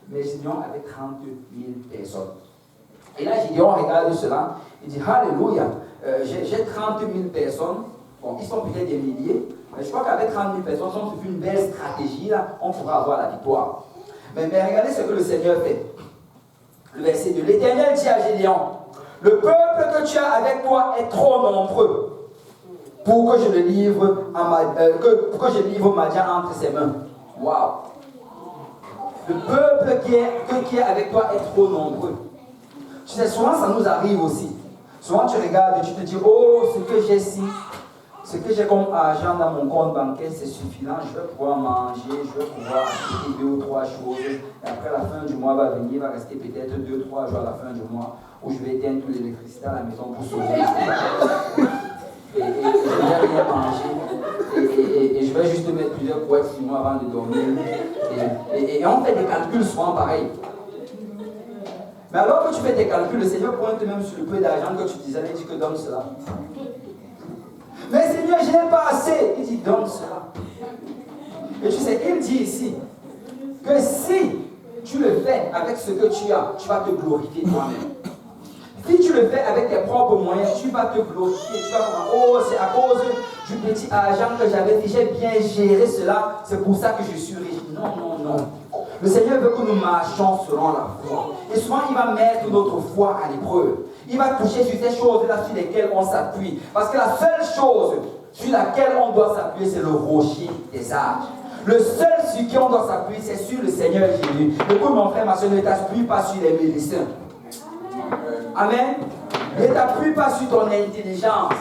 Mais Gédéon avait 30 000 personnes. Et là, Gédéon regarde cela. Il dit, Alléluia, j'ai 30 000 personnes. Bon, ils sont peut-être des milliers. Mais je crois qu'avec 30 000 personnes, si on fait une belle stratégie, là, on pourra avoir la victoire. Mais regardez ce que le Seigneur fait. Le verset 2. L'Éternel dit à Gédéon, le peuple que tu as avec toi est trop nombreux pour que je le livre pour que je livre Madian entre ses mains. Waouh! Le peuple qui est avec toi est trop nombreux. Tu sais, souvent ça nous arrive aussi. Souvent tu regardes et tu te dis, oh, ce que j'ai ici, ce que j'ai comme argent dans mon compte bancaire, c'est suffisant. Je vais pouvoir manger, je vais pouvoir acheter 2 ou 3 choses. Et après la fin du mois va venir, il va rester peut-être 2 ou 3 jours à la fin du mois où je vais éteindre toute l'électricité à la maison pour sauver. Et je ne vais rien manger. Et je vais juste mettre plusieurs couettes sur moi avant de dormir. Et on fait des calculs souvent pareils. Mais alors que tu fais tes calculs, le Seigneur pointe même sur le peu d'argent que tu disais, il dit que donne cela. Mais Seigneur, je n'ai pas assez. Il dit, donne cela. Et tu sais, il dit ici que si tu le fais avec ce que tu as, tu vas te glorifier toi-même. Si tu le fais avec tes propres moyens, tu vas te glorifier. Tu vas dire, oh, c'est à cause du petit argent que j'avais, si j'ai bien géré cela, c'est pour ça que je suis riche. Non, non, non. Le Seigneur veut que nous marchions selon la foi. Et souvent, il va mettre notre foi à l'épreuve. Il va toucher sur ces choses-là sur lesquelles on s'appuie. Parce que la seule chose sur laquelle on doit s'appuyer, c'est le rocher des âges. Le seul sur qui on doit s'appuyer, c'est sur le Seigneur Jésus. Écoute mon frère, ma soeur, ne t'appuie pas sur les médecins. Amen. Ne t'appuie pas sur ton intelligence.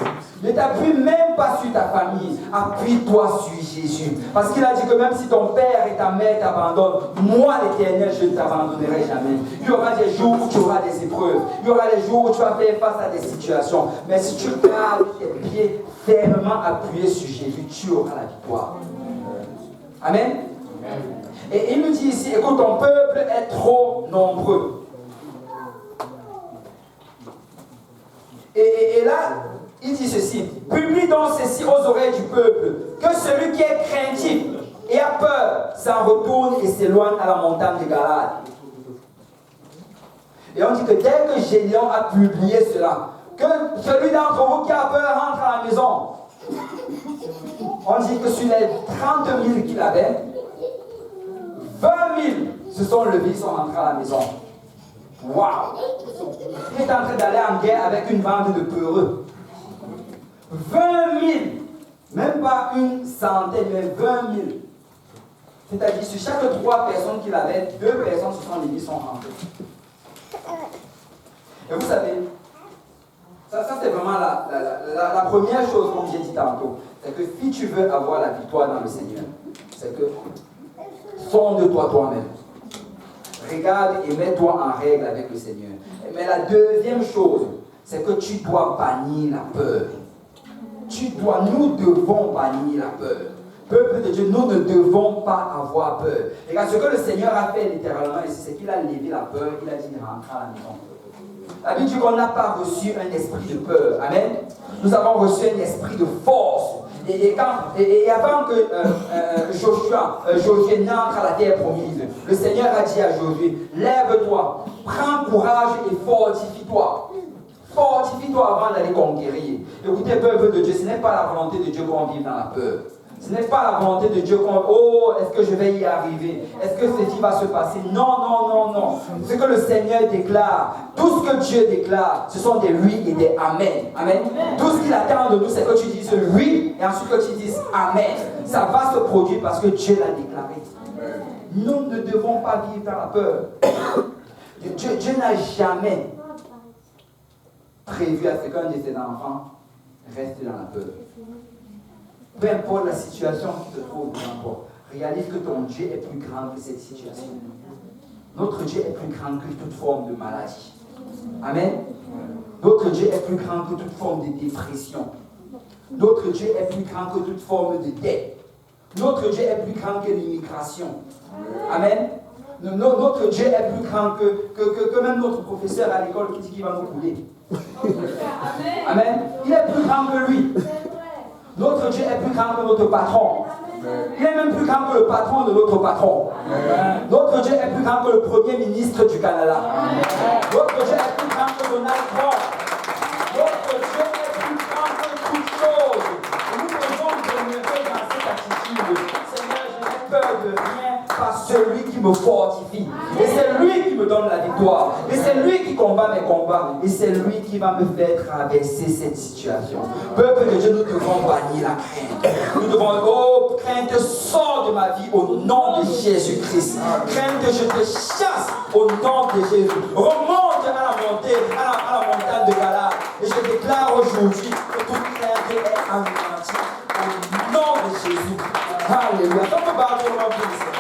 Ne t'appuie même pas sur ta famille. Appuie-toi sur Jésus. Parce qu'il a dit que même si ton père et ta mère t'abandonnent, moi l'Éternel, je ne t'abandonnerai jamais. Il y aura des jours où tu auras des épreuves. Il y aura des jours où tu vas faire face à des situations. Mais si tu gardes tes pieds fermement appuyés sur Jésus, tu auras la victoire. Amen. Et il nous dit ici, écoute, ton peuple est trop nombreux. Et là, il dit ceci, publie donc ceci aux oreilles du peuple, que celui qui est craintif et a peur s'en retourne et s'éloigne à la montagne de Galade. Et on dit que dès que Gédéon a publié cela, que celui d'entre vous qui a peur rentre à la maison. On dit que sur les 30 000 qu'il avait, 20 000 se sont levés, sont rentrés à la maison. Waouh! Il est en train d'aller en guerre avec une bande de peureux. 20 000, même pas une centaine, mais 20 000. C'est-à-dire, sur chaque 3 personnes qu'il avait, 2 personnes se sont levées, sont rentrées. Et vous savez, ça c'est vraiment la première chose, comme j'ai dit tantôt, c'est que si tu veux avoir la victoire dans le Seigneur, c'est que sonde-toi toi-même. Regarde et mets-toi en règle avec le Seigneur. Mais la deuxième chose, c'est que tu dois bannir la peur. Nous devons bannir la peur. Peuple de Dieu, nous ne devons pas avoir peur. Regarde, ce que le Seigneur a fait littéralement ici, c'est qu'il a levé la peur, il a dit rentre à la maison. La Bible dit qu'on n'a pas reçu un esprit de peur. Amen. Nous avons reçu un esprit de force. Et avant que Josué n'entre à la terre promise, le Seigneur a dit à Josué, lève-toi, prends courage et fortifie-toi. Fortifie-toi avant d'aller conquérir. Écoutez, peuple de Dieu, ce n'est pas la volonté de Dieu qu'on vive dans la peur. Ce n'est pas la volonté de Dieu qu'on... Oh, est-ce que je vais y arriver? Est-ce que ceci va se passer? Non, non, non, non. Ce que le Seigneur déclare, tout ce que Dieu déclare, ce sont des oui et des amen. Amen. Tout ce qu'il attend de nous, c'est que tu dises oui et ensuite que tu dises amen. Ça va se produire parce que Dieu l'a déclaré. Nous ne devons pas vivre dans la peur. Dieu n'a jamais prévu à ce qu'un de ses enfants reste dans la peur. Peu importe la situation qui te trouve, peu importe. Réalise que ton Dieu est plus grand que cette situation. Notre Dieu est plus grand que toute forme de maladie. Amen. Notre Dieu est plus grand que toute forme de dépression. Notre Dieu est plus grand que toute forme de dette. Notre Dieu est plus grand que l'immigration. Amen. Notre Dieu est plus grand que même notre professeur à l'école qui dit qu'il va nous couler. Amen. Il est plus grand que lui. Notre Dieu est plus grand que notre patron. Il est même plus grand que le patron de notre patron. Notre Dieu est plus grand que le premier ministre du Canada. Notre Dieu est plus grand que Donald Trump. Notre Dieu est plus grand que toute chose. Et nous devons demeurer dans cette attitude. Seigneur, je n'ai peur de rien par celui qui me fortifie. Et c'est lui qui me donne la victoire. Et c'est lui qui combat mes combats. Et c'est lui qui va me faire traverser cette situation. Peuple de Dieu, nous devons bannir la crainte. Nous devons, oh, crainte, sors de ma vie au nom de Jésus-Christ. Crainte, je te chasse au nom de Jésus. Remonte à la montagne de Galade. Et je déclare aujourd'hui que toute crainte est anéantie au nom de Jésus. Alléluia. On peut battre le nom du Seigneur.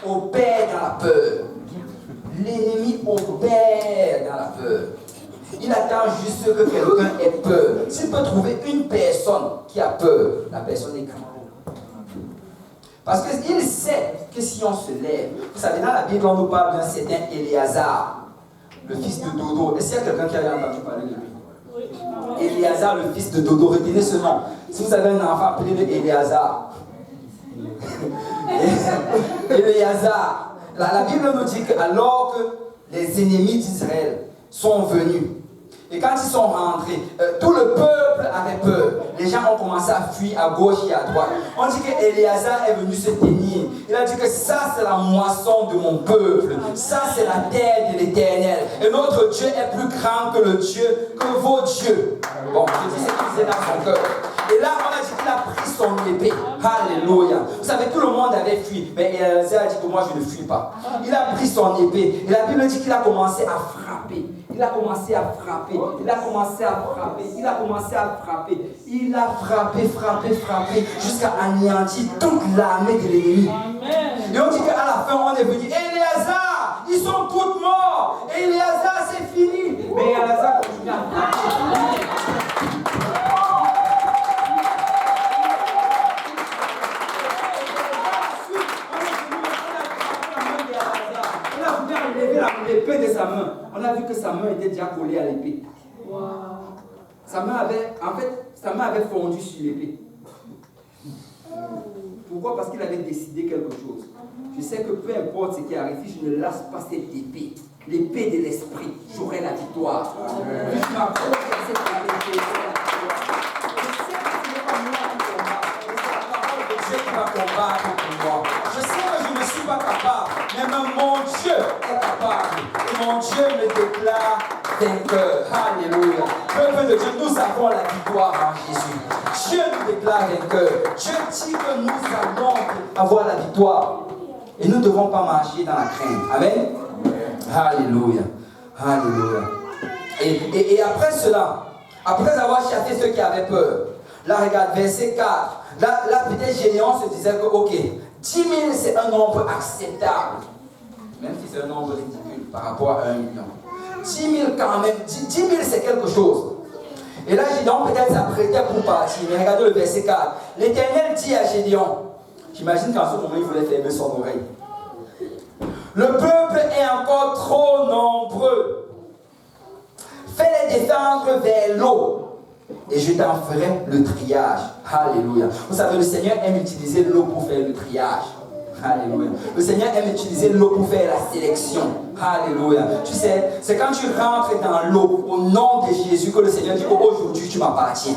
Opère dans la peur. L'ennemi opère dans la peur. Il attend juste que quelqu'un ait peur. S'il peut trouver une personne qui a peur, la personne est grande. Parce qu'il sait que si on se lève, vous savez, dans la Bible, on nous parle d'un certain Éléazar, le fils de Dodo. Est-ce qu'il y a quelqu'un qui a entendu parler de lui? Éléazar, le fils de Dodo. Retenez ce nom. Si vous avez un enfant, appelez-le Éléazar. Éléazar. La Bible nous dit que alors que les ennemis d'Israël sont venus Et quand ils sont rentrés, tout le peuple avait peur. Les gens ont commencé à fuir à gauche et à droite. On dit qu'Éléazar est venu se tenir. Il a dit que ça, c'est la moisson de mon peuple. Ça, c'est la terre de l'Éternel. Et notre Dieu est plus grand que le Dieu, que vos dieux. Bon, je dis ce qu'il disait dans son cœur. Et là, on a dit qu'il a pris son épée. Alléluia. Vous savez, tout le monde avait fui. Mais Éléazar a dit que moi, je ne fuis pas. Il a pris son épée. Et la Bible dit qu'il a commencé à frapper. Il a commencé à frapper. Il a commencé à frapper. Il a commencé à frapper. Il a frappé, frappé, frappé jusqu'à anéantir toute l'armée de l'ennemi. Et on dit qu'à la fin, on est venu. Éléazar, ils sont tous morts. Éléazar, c'est fini. Mais Éléazar continue à frapper. L'épée de sa main, on a vu que sa main était déjà collée à l'épée. Wow. Sa main avait fondu sur l'épée. Pourquoi? Parce qu'il avait décidé quelque chose. Je sais que peu importe ce qui arrive, si je ne lâche pas cette épée, l'épée de l'esprit, j'aurai la victoire. Je m'approche de cette épée. Dieu qui va combattre pour moi. Je sais que je ne suis pas capable, mais même mon Dieu est capable. Et mon Dieu me déclare vainqueur. Alléluia. Peuple de Dieu, nous avons la victoire en Jésus. Dieu nous déclare vainqueur. Dieu dit que nous allons avoir la victoire. Et nous ne devons pas marcher dans la crainte. Amen. Alléluia. Alléluia. Et après cela, après avoir chassé ceux qui avaient peur, là, regarde, verset 4. Là peut-être Gédéon se disait que, ok, 10 000 c'est un nombre acceptable. Même si c'est un nombre ridicule par rapport à 1 million. 10 000 quand même, 10 000 c'est quelque chose. Et là, Gédéon peut-être s'apprêtait pour partir. Mais regardez le verset 4. L'Éternel dit à Gédéon, j'imagine qu'en ce moment il voulait fermer son oreille. Le peuple est encore trop nombreux. Fais-les descendre vers l'eau. Et je t'en ferai le triage. Alléluia. Vous savez, le Seigneur aime utiliser l'eau pour faire le triage. Alléluia. Le Seigneur aime utiliser l'eau pour faire la sélection. Alléluia. Tu sais, c'est quand tu rentres dans l'eau, au nom de Jésus, que le Seigneur dit qu'aujourd'hui tu m'appartiens.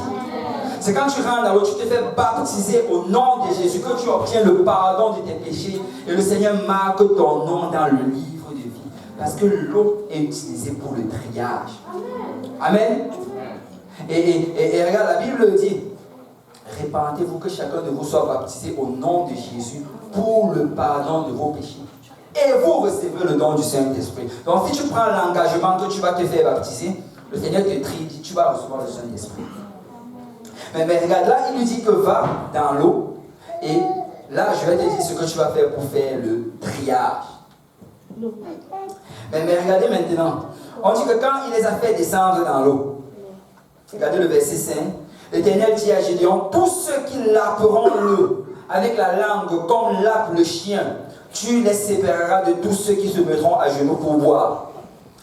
C'est quand tu rentres dans l'eau, tu te fais baptiser au nom de Jésus, que tu obtiens le pardon de tes péchés. Et le Seigneur marque ton nom dans le livre de vie. Parce que l'eau est utilisée pour le triage. Amen. Et regarde, la Bible dit, répandez-vous que chacun de vous soit baptisé au nom de Jésus pour le pardon de vos péchés. Et vous recevrez le don du Saint-Esprit. Donc si tu prends l'engagement que tu vas te faire baptiser, le Seigneur te trie, dit, tu vas recevoir le Saint-Esprit. Mais regarde, là, il lui dit que va dans l'eau, et là, je vais te dire ce que tu vas faire pour faire le triage. Mais regardez maintenant, on dit que quand il les a fait descendre dans l'eau, regardez le verset 5. L'Éternel dit à Gédéon, tous ceux qui lapperont l'eau avec la langue comme lappe le chien, tu les sépareras de tous ceux qui se mettront à genoux pour boire.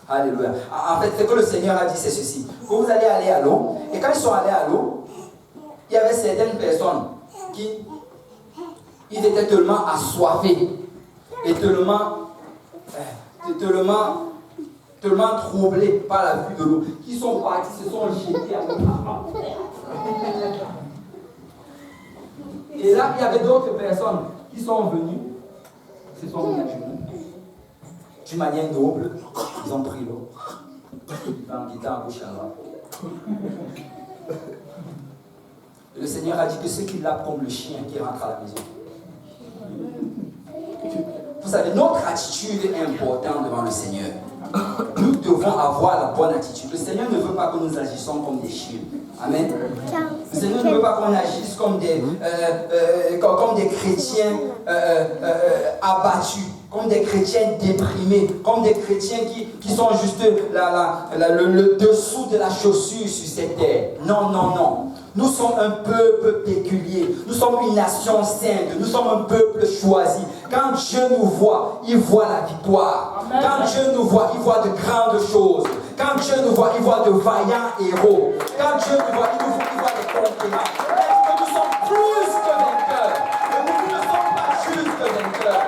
Alléluia. En fait, ce que le Seigneur a dit, c'est ceci. Que vous allez aller à l'eau, et quand ils sont allés à l'eau, il y avait certaines personnes qui ils étaient tellement assoiffés et tellement troublés par la vue de l'eau, qui sont partis, se sont jetés à l'eau. Et là, il y avait d'autres personnes qui sont venues, se sont mis à genoux. D'une manière noble, ils ont pris l'eau. Ils étaient en bouche à l'eau. Le Seigneur a dit que ceux qui lapent comme le chien qui rentre à la maison. Vous savez, notre attitude est importante devant le Seigneur. Nous devons avoir la bonne attitude. Le Seigneur ne veut pas que nous agissions comme des chiens. Amen. Le Seigneur ne veut pas qu'on agisse comme des chrétiens abattus, comme des chrétiens déprimés, comme des chrétiens qui sont juste le dessous de la chaussure sur cette terre. Non, non, non. Nous sommes un peuple péculier. Nous sommes une nation sainte. Nous sommes un peuple choisi. Quand Dieu nous voit, il voit la victoire. Amen. Quand Dieu nous voit, il voit de grandes choses. Quand Dieu nous voit, il voit de vaillants héros. Quand Dieu nous voit, il voit des conquérants. Est-ce que nous sommes plus que vainqueurs? Et nous ne sommes pas juste vainqueurs.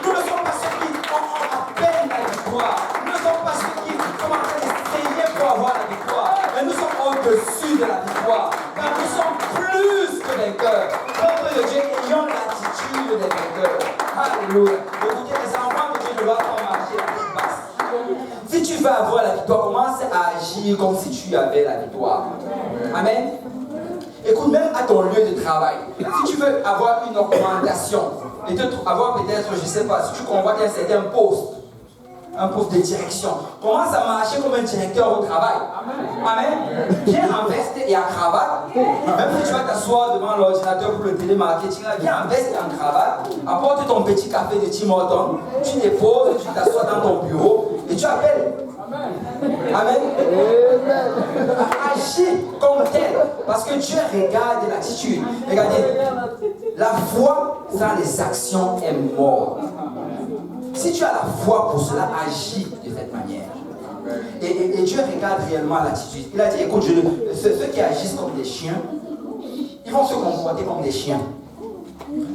Nous ne sommes pas ceux qui ont à peine la victoire. Nous ne sommes pas ceux qui sont en train d'essayer pour avoir la victoire. Alléluia. Écoutez, les enfants de Dieu ne doivent pas marcher la tête basse. Si tu veux avoir la victoire, commence à agir comme si tu avais la victoire. Amen. Écoute, même à ton lieu de travail, si tu veux avoir une augmentation, et avoir peut-être, je ne sais pas, si tu convoites un certain poste de direction, commence à marcher comme un directeur au travail. Amen. Viens en veste et en cravate. Même si tu vas t'asseoir devant l'ordinateur pour le télémarketing, viens en veste et en cravate. Apporte ton petit café de Tim Hortons. Tu déposes, tu t'assois dans ton bureau et tu appelles. Amen. Agis comme tel. Parce que Dieu regarde l'attitude. Regardez, la foi sans les actions est morte. Si tu as la foi pour cela, agis de cette manière. Et Dieu regarde réellement l'attitude. Il a dit, écoute, ceux qui agissent comme des chiens, ils vont se comporter comme des chiens.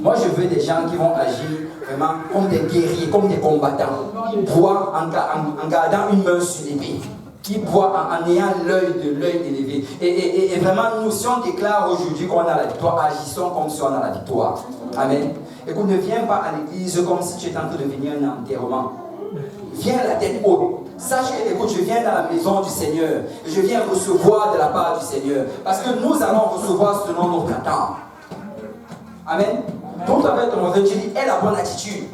Moi, je veux des gens qui vont agir vraiment comme des guerriers, comme des combattants. Qui boivent en gardant une main sur l'épée. Qui boivent en ayant l'œil élevé. Et vraiment, nous, si on déclare aujourd'hui qu'on a la victoire, agissons comme si on a la victoire. Amen. Écoute, ne viens pas à l'église comme si tu étais en train de venir à un enterrement. Viens à la tête haute. Sache que, écoute, je viens dans la maison du Seigneur. Je viens recevoir de la part du Seigneur. Parce que nous allons recevoir selon notre attente. Amen. Donc, avec ton voisin, tu dis, aie la bonne attitude.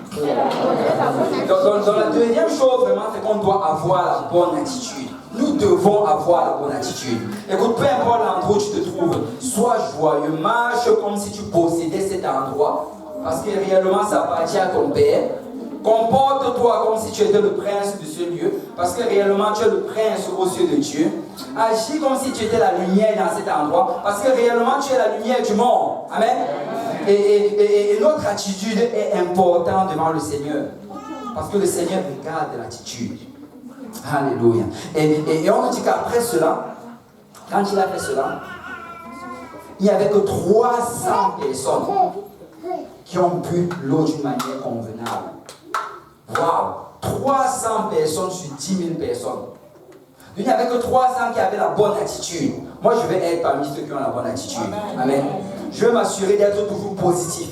Dans la deuxième chose, vraiment, c'est qu'on doit avoir la bonne attitude. Nous devons avoir la bonne attitude. Écoute, peu importe l'endroit où tu te trouves, sois joyeux, marche comme si tu possédais cet endroit. Parce que réellement, ça appartient à ton Père. Comporte-toi comme si tu étais le prince de ce lieu. Parce que réellement, tu es le prince aux yeux de Dieu. Agis comme si tu étais la lumière dans cet endroit. Parce que réellement, tu es la lumière du monde. Amen. Et notre attitude est importante devant le Seigneur. Parce que le Seigneur regarde l'attitude. Alléluia. Et on nous dit qu'après cela, quand il a fait cela, il n'y avait que 300 personnes qui ont bu l'eau d'une manière convenable. Waouh! 300 personnes sur 10 000 personnes. Il n'y avait que 300 qui avaient la bonne attitude. Moi, je vais être parmi ceux qui ont la bonne attitude. Amen. Je vais m'assurer d'être toujours positif.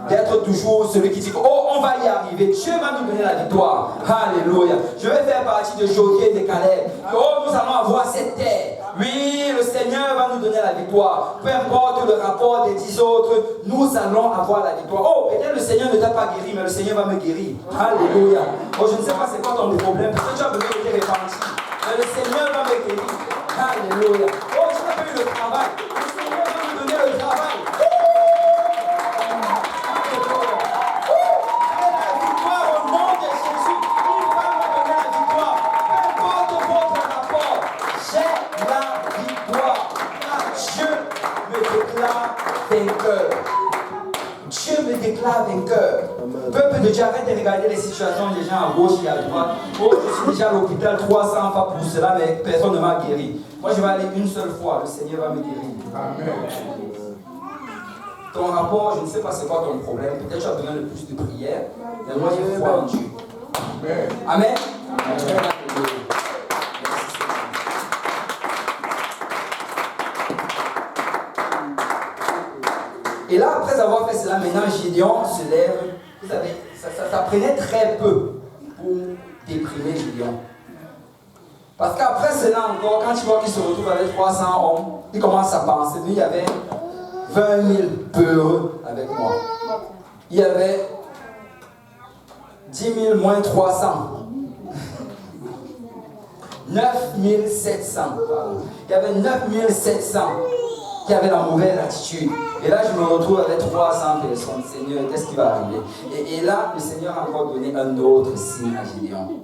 D'être toujours celui qui dit, oh, on va y arriver. Dieu va nous donner la victoire. Alléluia. Je vais faire partie de Josué et de Caleb. Oh, nous allons avoir cette terre. Oui, le Seigneur va nous donner la victoire. Peu importe le rapport des 10 autres, nous allons avoir la victoire. Oh, peut-être le Seigneur ne t'a pas guéri, mais le Seigneur va me guérir. Alléluia. Oh, je ne sais pas c'est quoi ton problème. Peut-être que tu as besoin de te repentir. Mais le Seigneur va me guérir. Alléluia. Oh, tu n'as pas eu le travail. Le Seigneur va nous donner le travail. Vainqueur. Dieu me déclare vainqueur. Peuple de Dieu, arrête de regarder les situations des gens à gauche et à droite. Oh, je suis déjà à l'hôpital 300 fois pour cela, mais personne ne m'a guéri. Moi, je vais aller une seule fois, le Seigneur va me guérir. Amen. Ton rapport, je ne sais pas c'est quoi ton problème. Peut-être que tu as besoin de plus de prière, mais moi, j'ai foi en Dieu. Amen. Amen. Amen. Et là, après avoir fait cela, maintenant Gideon se lève. Vous savez, ça prenait très peu pour déprimer Gideon. Parce qu'après cela encore, quand tu vois qu'il se retrouve avec 300 hommes, il commence à penser, lui, il y avait 20 000 peureux avec moi. Il y avait 10 000 moins 300. 9 700. Il y avait 9 700 qui avaient la mauvaise attitude. Et là, je me retrouve avec 300 personnes. Seigneur, qu'est-ce qui va arriver? Et là, le Seigneur a encore donné un autre signe à Gideon.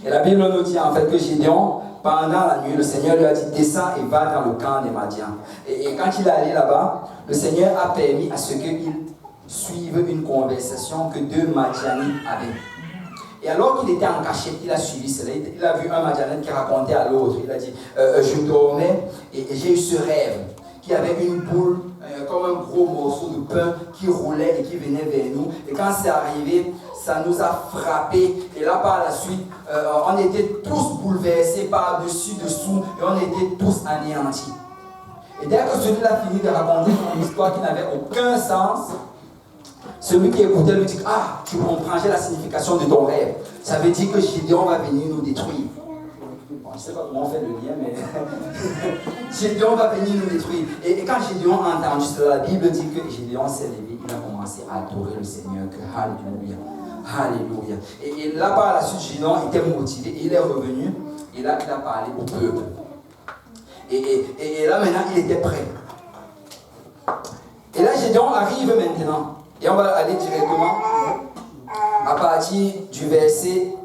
Et la Bible nous dit en fait que Gideon, pendant la nuit, le Seigneur lui a dit, descends et va dans le camp des Madians. Et quand il est allé là-bas, le Seigneur a permis à ce qu'il suive une conversation que 2 Madianites avaient. Et alors qu'il était en cachette, il a suivi cela. Il a vu un Madianite qui racontait à l'autre. Il a dit, je dormais et j'ai eu ce rêve qu'il y avait une boule, comme un gros morceau de pain qui roulait et qui venait vers nous. Et quand c'est arrivé, ça nous a frappé. Et là, par la suite, on était tous bouleversés par-dessus, dessous, et on était tous anéantis. Et dès que celui-là finit de raconter son histoire qui n'avait aucun sens, Celui qui écoutait lui dit, ah, tu comprends, j'ai la signification de ton rêve. Ça veut dire que Gédéon va venir nous détruire. Bon, je ne sais pas comment on fait le lien, mais Gédéon va venir nous détruire. Et quand Gédéon a entendu cela, la Bible dit que Gédéon s'est levé, il a commencé à adorer le Seigneur, que Alléluia, Alléluia. Et là, par la suite, Gédéon était motivé, et il est revenu, et là, il a parlé au peuple. Et là, maintenant, il était prêt. Et là, Gédéon arrive maintenant. Et on va aller directement à partir du verset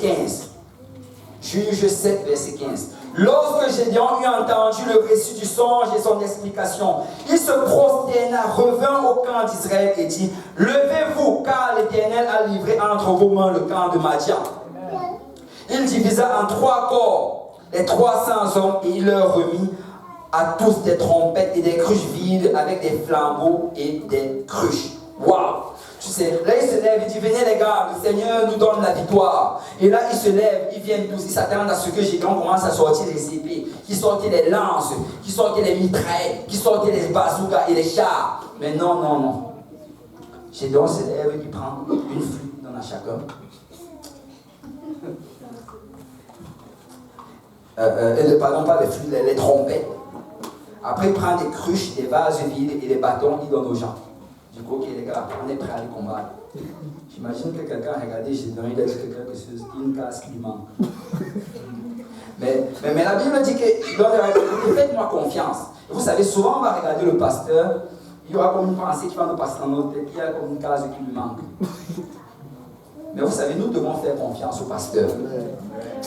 15. Juge 7, verset 15. Lorsque Gédéon eut entendu le récit du songe et son explication, il se prosterna, revint au camp d'Israël et dit, levez-vous, car l'Éternel a livré entre vos mains le camp de Madian. Il divisa en 3 corps les 300 hommes et il leur remit à tous des trompettes et des cruches vides avec des flambeaux et des cruches. Waouh! Tu sais, là il se lève, il dit, venez les gars, le Seigneur nous donne la victoire. Et là il se lève, ils viennent tous, ils s'attendent à ce que Gédéon commence à sortir les épées, qui sortent les lances, qui sortent les mitraillettes, qui sortent les bazookas et les chars. Mais non, non, non. Gédéon se lève, il prend une flûte dans chacun. Pardon, pas les flûtes, les trompettes. Après, il prend des cruches, des vases vides et des bâtons, il donne aux gens. Du coup, ok les gars, on est prêts à aller combattre. J'imagine que quelqu'un a regardé Gédéon, il a dit que quelque chose, une casse qui lui manque. mais la Bible dit qu'il doit dire, faites-moi confiance. Et vous savez, souvent on va regarder le pasteur, il y aura comme une pensée qui va nous passer dans notre tête, il y a comme une case qui lui manque. Mais vous savez, nous devons faire confiance au pasteur.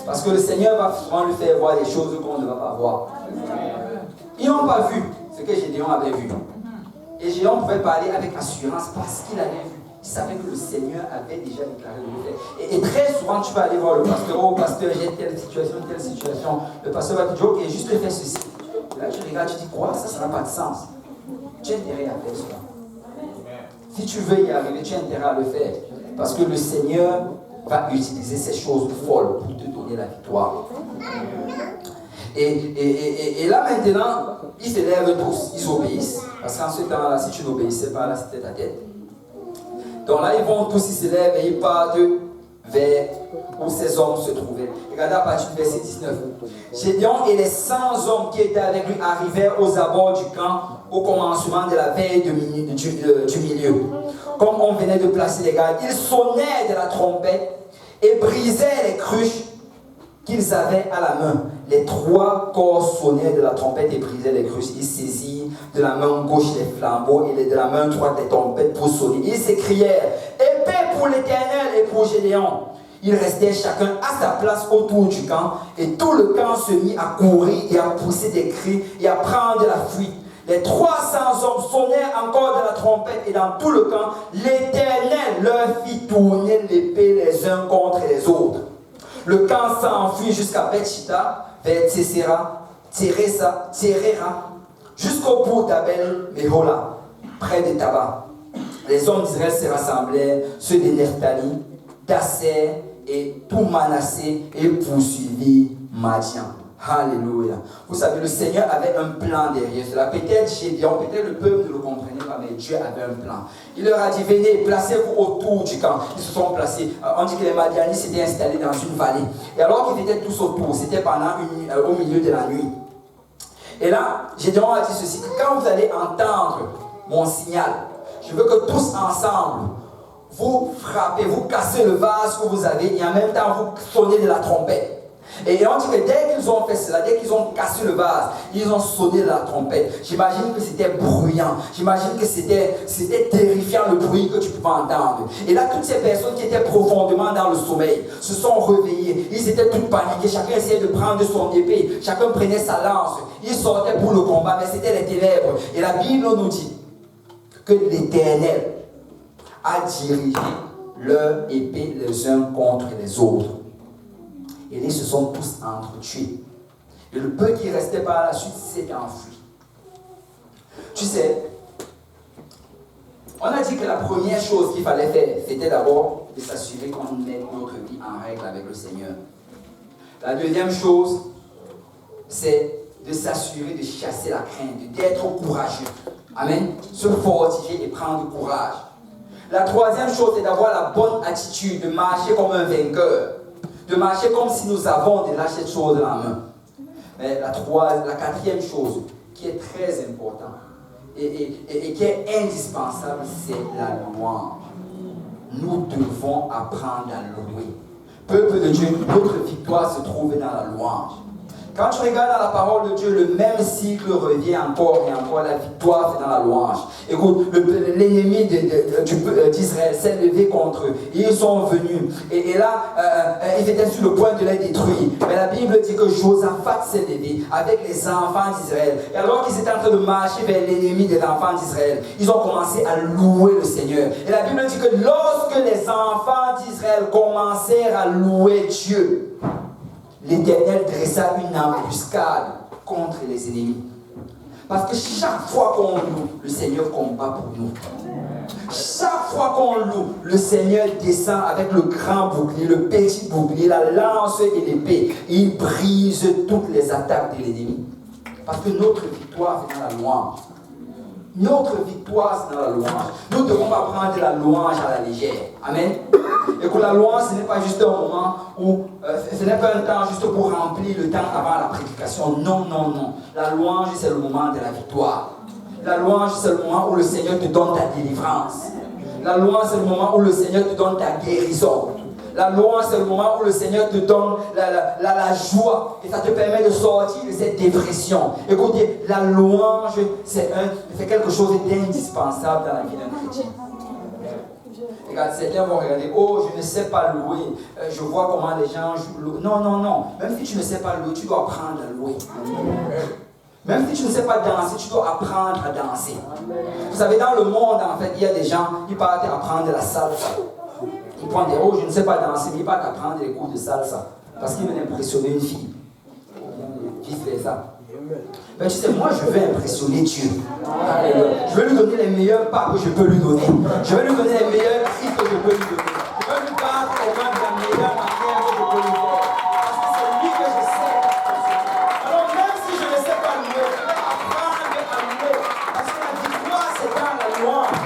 Parce que le Seigneur va souvent lui faire voir des choses qu'on ne va pas voir. Ils n'ont pas vu ce que Gédéon avait vu. Et Gédéon pouvait parler avec assurance parce qu'il avait vu. Il savait que le Seigneur avait déjà déclaré le fait. Et très souvent, tu vas aller voir le pasteur. Oh, pasteur, j'ai telle situation, telle situation. Le pasteur va te dire, ok, juste fais ceci. Et là, tu regardes, tu dis, quoi? Ça n'a pas de sens. Tu as intérêt à faire cela. Si tu veux y arriver, tu as intérêt à le faire. Parce que le Seigneur va utiliser ces choses folles pour te donner la victoire. Et là maintenant, ils se lèvent tous, ils obéissent. Parce qu'en ce temps-là, si tu n'obéissais pas, là c'était ta tête. Donc là, ils vont tous, ils se lèvent et ils partent vers où ces hommes se trouvaient. Regardez à partir du verset 19. Gédéon et les 100 hommes qui étaient avec lui arrivèrent aux abords du camp au commencement de la veille du milieu. Comme on venait de placer les gardes, ils sonnaient de la trompette et brisaient les cruches qu'ils avaient à la main. Les 3 corps sonnaient de la trompette et brisaient les cruches. Ils saisirent de la main gauche les flambeaux et de la main droite les trompettes pour sonner. Ils s'écrièrent, épée pour l'Éternel et pour Gédéon. Ils restaient chacun à sa place autour du camp et tout le camp se mit à courir et à pousser des cris et à prendre la fuite. Les 300 hommes sonnaient encore de la trompette et dans tout le camp, l'Éternel leur fit tourner l'épée les uns contre les autres. Le camp s'enfuit jusqu'à Beth-Shita, vers Tserera, jusqu'au bout d'Abel-Mehola, près de Taba. Les hommes d'Israël se rassemblèrent, ceux de Nephtali, d'Asser et tout Manassé, et poursuivirent Madian. Alléluia. Vous savez, le Seigneur avait un plan derrière cela. Peut-être Gédéon, peut-être le peuple ne le comprenait pas, mais Dieu avait un plan. Il leur a dit, venez, placez-vous autour du camp. Ils se sont placés. On dit que les Madianites s'étaient installés dans une vallée. Et alors qu'ils étaient tous autour, c'était pendant au milieu de la nuit. Et là, Gédéon a dit ceci, quand vous allez entendre mon signal, je veux que tous ensemble, vous frappez, vous cassez le vase que vous avez et en même temps vous sonnez de la trompette. Et on dit que dès qu'ils ont fait cela, dès qu'ils ont cassé le vase, ils ont sonné de la trompette. J'imagine que c'était bruyant. J'imagine que c'était terrifiant le bruit que tu pouvais entendre. Et là, toutes ces personnes qui étaient profondément dans le sommeil se sont réveillées. Ils étaient tous paniqués. Chacun essayait de prendre son épée. Chacun prenait sa lance. Ils sortaient pour le combat, mais c'était les ténèbres. Et la Bible nous dit que l'Éternel a dirigé leur épée les uns contre les autres. Et ils se sont tous entretués. Et le peu qui restait par la suite s'est enfui. Tu sais, on a dit que la première chose qu'il fallait faire, c'était d'abord de s'assurer qu'on mette notre vie en règle avec le Seigneur. La deuxième chose, c'est de s'assurer de chasser la crainte, d'être courageux. Amen. Se fortifier et prendre courage. La troisième chose, c'est d'avoir la bonne attitude, de marcher comme un vainqueur. De marcher comme si nous avons déjà cette chose dans la main. Mais la quatrième chose, qui est très importante et qui est indispensable, c'est la louange. Nous devons apprendre à louer. Peuple de Dieu, notre victoire se trouve dans la louange. Quand tu regardes dans la parole de Dieu, le même cycle revient encore et encore. La victoire, c'est dans la louange. Écoute, l'ennemi d'Israël s'est levé contre eux. Ils sont venus. Et là, ils étaient sur le point de les détruire. Mais la Bible dit que Josaphat s'est levé avec les enfants d'Israël. Et alors qu'ils étaient en train de marcher vers l'ennemi des enfants d'Israël, ils ont commencé à louer le Seigneur. Et la Bible dit que lorsque les enfants d'Israël commencèrent à louer Dieu, l'Éternel dressa une embuscade contre les ennemis. Parce que chaque fois qu'on loue, le Seigneur combat pour nous. Chaque fois qu'on loue, le Seigneur descend avec le grand bouclier, le petit bouclier, la lance et l'épée. Il brise toutes les attaques de l'ennemi. Parce que notre victoire, c'est dans la louange. Notre victoire, c'est dans la louange. Nous ne devons pas prendre la louange à la légère. Amen. Et que la louange, ce n'est pas juste un moment où, ce n'est pas un temps juste pour remplir le temps avant la prédication. Non, non, non. La louange, c'est le moment de la victoire. La louange, c'est le moment où le Seigneur te donne ta délivrance. La louange, c'est le moment où le Seigneur te donne ta guérison. La louange, c'est le moment où le Seigneur te donne la joie et ça te permet de sortir de cette dépression. Écoutez, la louange, c'est quelque chose d'indispensable dans la vie d'un chrétien. Regarde, certains vont regarder, oh, je ne sais pas louer, je vois comment les gens jouent. Non, non, non. Même si tu ne sais pas louer, tu dois apprendre à louer. Même si tu ne sais pas danser, tu dois apprendre à danser. Vous savez, dans le monde, en fait, il y a des gens qui partent apprendre la salsa. Ils prennent des, oh, je ne sais pas danser, mais ils partent apprendre les cours de salsa. Parce qu'ils veulent impressionner une fille. Vice versa. Mais tu sais, moi, je veux impressionner Dieu. Alléluia. Je vais lui donner les meilleurs pas que je peux lui donner. Je vais lui donner les meilleurs cris que je peux lui donner. Je vais lui battre au moins de la meilleure manière que je peux lui faire. Parce que c'est lui que je sais. Alors, même si je ne sais pas louer, je vais apprendre à louer. Parce que la victoire, c'est dans la louange.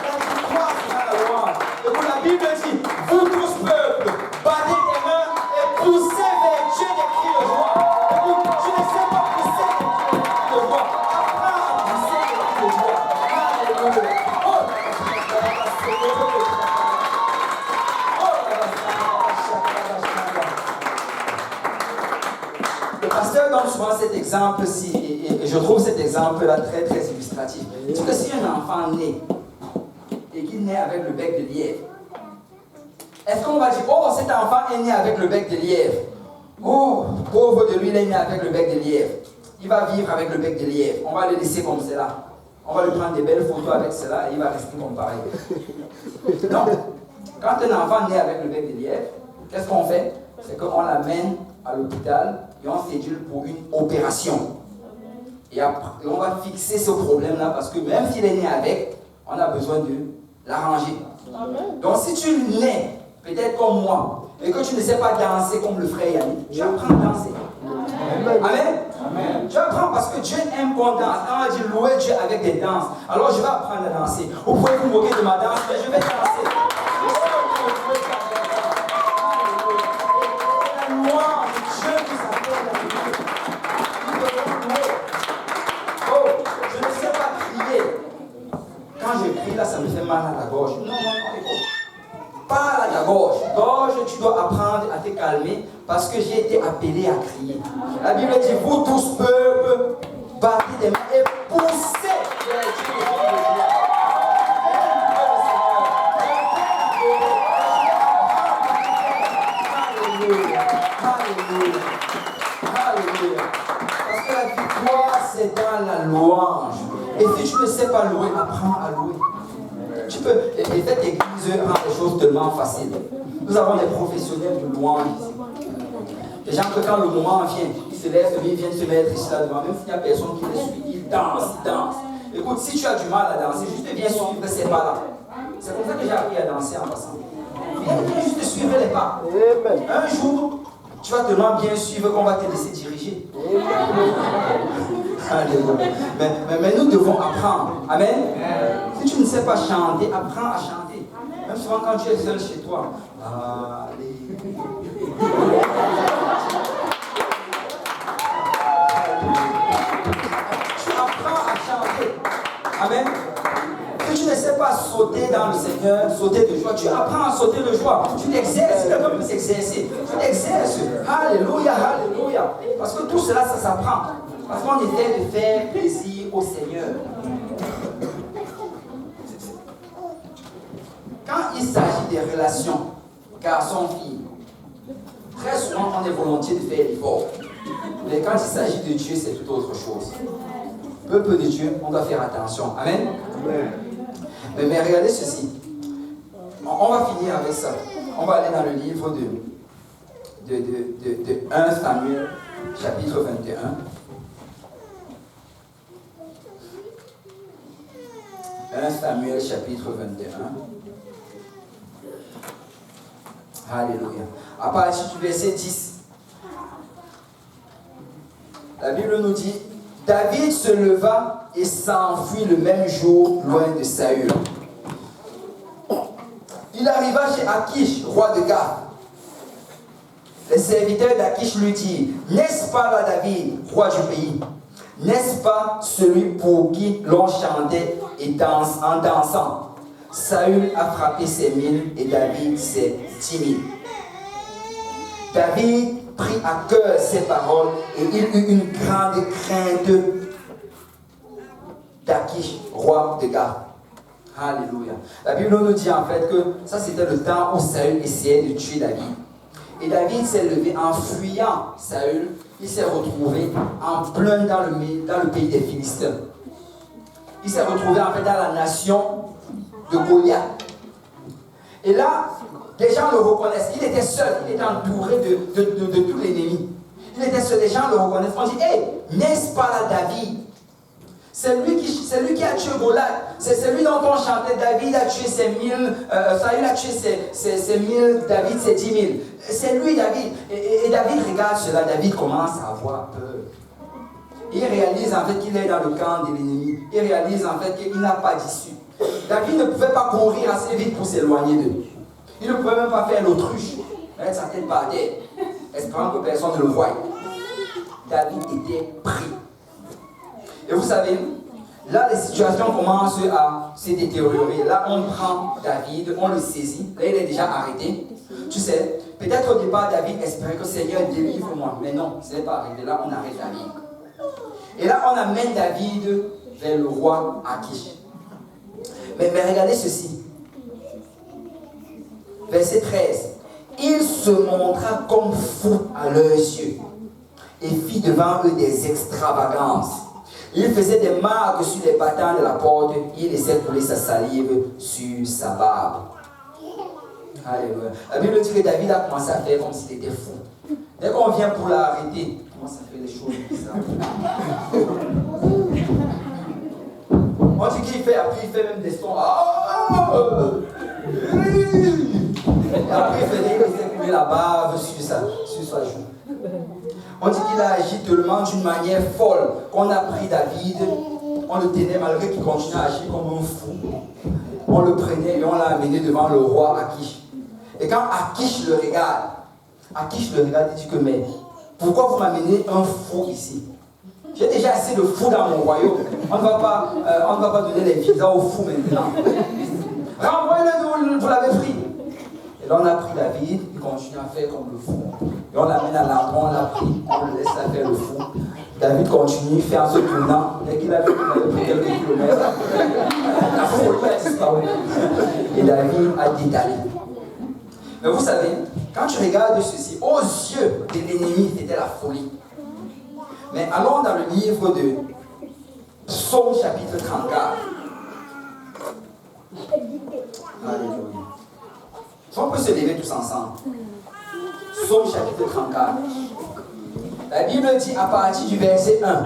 La victoire, c'est dans la louange. Et pour la Bible dit, vous tous peuples, battez des mains et poussez vers Dieu des cris de joie. Écoute, tu ne sais pas pousser des cris de joie. Apprends à pousser des cris de joie. Alléluia. Le pasteur donne souvent cet exemple-ci, et je trouve cet exemple-là très très illustratif. Il dit que si un enfant naît, et qu'il naît avec le bec de lièvre, est-ce qu'on va dire, oh, cet enfant est né avec le bec de lièvre. Oh, pauvre de lui, il est né avec le bec de lièvre. Il va vivre avec le bec de lièvre. On va le laisser comme cela. On va lui prendre des belles photos avec cela et il va rester comme pareil. Non. Quand un enfant naît avec le bec de lièvre, qu'est-ce qu'on fait? C'est qu'on l'amène à l'hôpital et on sédule pour une opération. Et après, on va fixer ce problème-là parce que même s'il est né avec, on a besoin de l'arranger. Donc si tu nais, peut-être comme moi, et que tu ne sais pas danser comme le frère Yannick, tu apprends à danser. Amen. Amen. Tu apprends parce que Dieu aime qu'on danse. Quand on a dit louer Dieu avec des danses, alors je vais apprendre à danser. Vous pouvez vous moquer de ma danse, mais je vais danser. La louange, Dieu nous appelle à louer. Nous devons louer. Oh, je ne sais pas crier. Quand je crie là, ça me fait mal à la gorge. Non, non, non, écoute. Pas à la gorge. Gorge, tu dois apprendre à te calmer parce que j'ai été appelé à crier. La Bible dit, vous tous peuples, battez des mains et poussez vers Dieu de joie. Alléluia. Alléluia. Alléluia. Parce que la victoire, c'est dans la louange. Et si tu ne sais pas louer, apprends à louer. Tu peux, et cette église rend les choses tellement faciles. Nous avons des professionnels de louange ici. Les gens que quand le moment vient, ils se lèvent, ils viennent se mettre ici là devant. Même s'il n'y a personne qui les suit, ils dansent, ils dansent. Écoute, si tu as du mal à danser, juste viens suivre ces pas-là. C'est comme ça que j'ai appris à danser en passant. Viens juste suivre les pas. Un jour, tu vas tellement bien suivre qu'on va te laisser diriger. Alléluia. Mais nous devons apprendre. Amen. Si tu ne sais pas chanter, apprends à chanter. Même souvent quand tu es seul chez toi. Tu apprends à chanter. Amen. Si tu ne sais pas sauter dans le Seigneur, sauter de joie, tu apprends à sauter de joie. Tu t'exerces, c'est comme s'exercer. Tu t'exerces. Alléluia, alléluia. Parce que tout cela, ça s'apprend. Parce qu'on essaie de faire plaisir au Seigneur. Quand il s'agit des relations, garçon-fille, très souvent on est volontiers de faire l'effort. Mais quand il s'agit de Dieu, c'est tout autre chose. Peuple de Dieu, on doit faire attention. Amen. Mais regardez ceci. On va finir avec ça. On va aller dans le livre de 1 Samuel, chapitre 21. 1 Samuel, chapitre 21. Alléluia. À partir du verset 10, la Bible nous dit, David se leva et s'enfuit le même jour loin de Saül. Il arriva chez Akish, roi de Gath. Les serviteurs d'Akish lui dirent, n'est-ce pas là David, roi du pays? N'est-ce pas celui pour qui l'on chantait et danse en dansant? Saül a frappé ses 1000 et David ses 10 000. David prit à cœur ces paroles et il eut une grande crainte d'Akish, roi de Gath. Alléluia. La Bible nous dit en fait que ça c'était le temps où Saül essayait de tuer David. Et David s'est levé en fuyant Saül. Il s'est retrouvé en plein dans le pays des Philistins. Il s'est retrouvé en fait dans la nation de Goliath. Et là, les gens le reconnaissent. Il était seul, il était entouré de tous les ennemis. Il était seul, les gens le reconnaissent. On dit, hey, n'est-ce pas là David? C'est lui qui a tué Goliath. C'est celui dont on chantait. David a tué ses 1000, Saül a tué ses 1000, David ses 10 000. C'est lui, David. Et David regarde cela. David commence à avoir peur. Il réalise en fait qu'il est dans le camp de l'ennemi. Il réalise en fait qu'il n'a pas d'issue. David ne pouvait pas courir assez vite pour s'éloigner d'eux. Il ne pouvait même pas faire l'autruche, mettre sa tête par terre, espérant que personne ne le voie. David était pris. Et vous savez, là, les situations commencent à se détériorer. Là, on prend David, on le saisit. Là, il est déjà arrêté. Tu sais, peut-être au départ, David espérait que Seigneur délivre-moi. Mais non, ce n'est pas arrivé. Là, on arrête David. Et là, on amène David vers le roi Akish. Mais regardez ceci. Verset 13. Il se montra comme fou à leurs yeux et fit devant eux des extravagances. Il faisait des marques sur les battants de la porte. Il laissait couler sa salive sur sa barbe. Alléluia. La Bible dit que David a commencé à faire comme s'il était fou. Dès qu'on vient pour l'arrêter, il commence à faire des choses bizarres. On dit qu'il fait, après il fait même des sons. Et après il laissait couler la barbe sur sa joue. On dit qu'il a agi tellement d'une manière folle qu'on a pris David, on le tenait malgré qu'il continuait à agir comme un fou. On le prenait et on l'a amené devant le roi Akish. Et quand Akish le regarde, il dit que mais pourquoi vous m'amenez un fou ici? J'ai déjà assez de fous dans mon royaume. On ne va pas donner les visas aux fous maintenant. Renvoyez-le, vous l'avez pris. Et là on a pris David, il continue à faire comme le fou. Et on l'amène à l'endroit, on l'a pris, on le laisse là faire le fou. David continue, fait en se tournant. Dès qu'il a vu qu'il avait pris quelques kilomètres, la folie a disparu. Et David a détalé. Mais vous savez, quand tu regardes ceci, aux yeux de l'ennemi, c'était la folie. Mais allons dans le livre de Psaume chapitre 34. Alléluia. On peut se lever tous ensemble. Psaume chapitre 34. La Bible dit à partir du verset 1.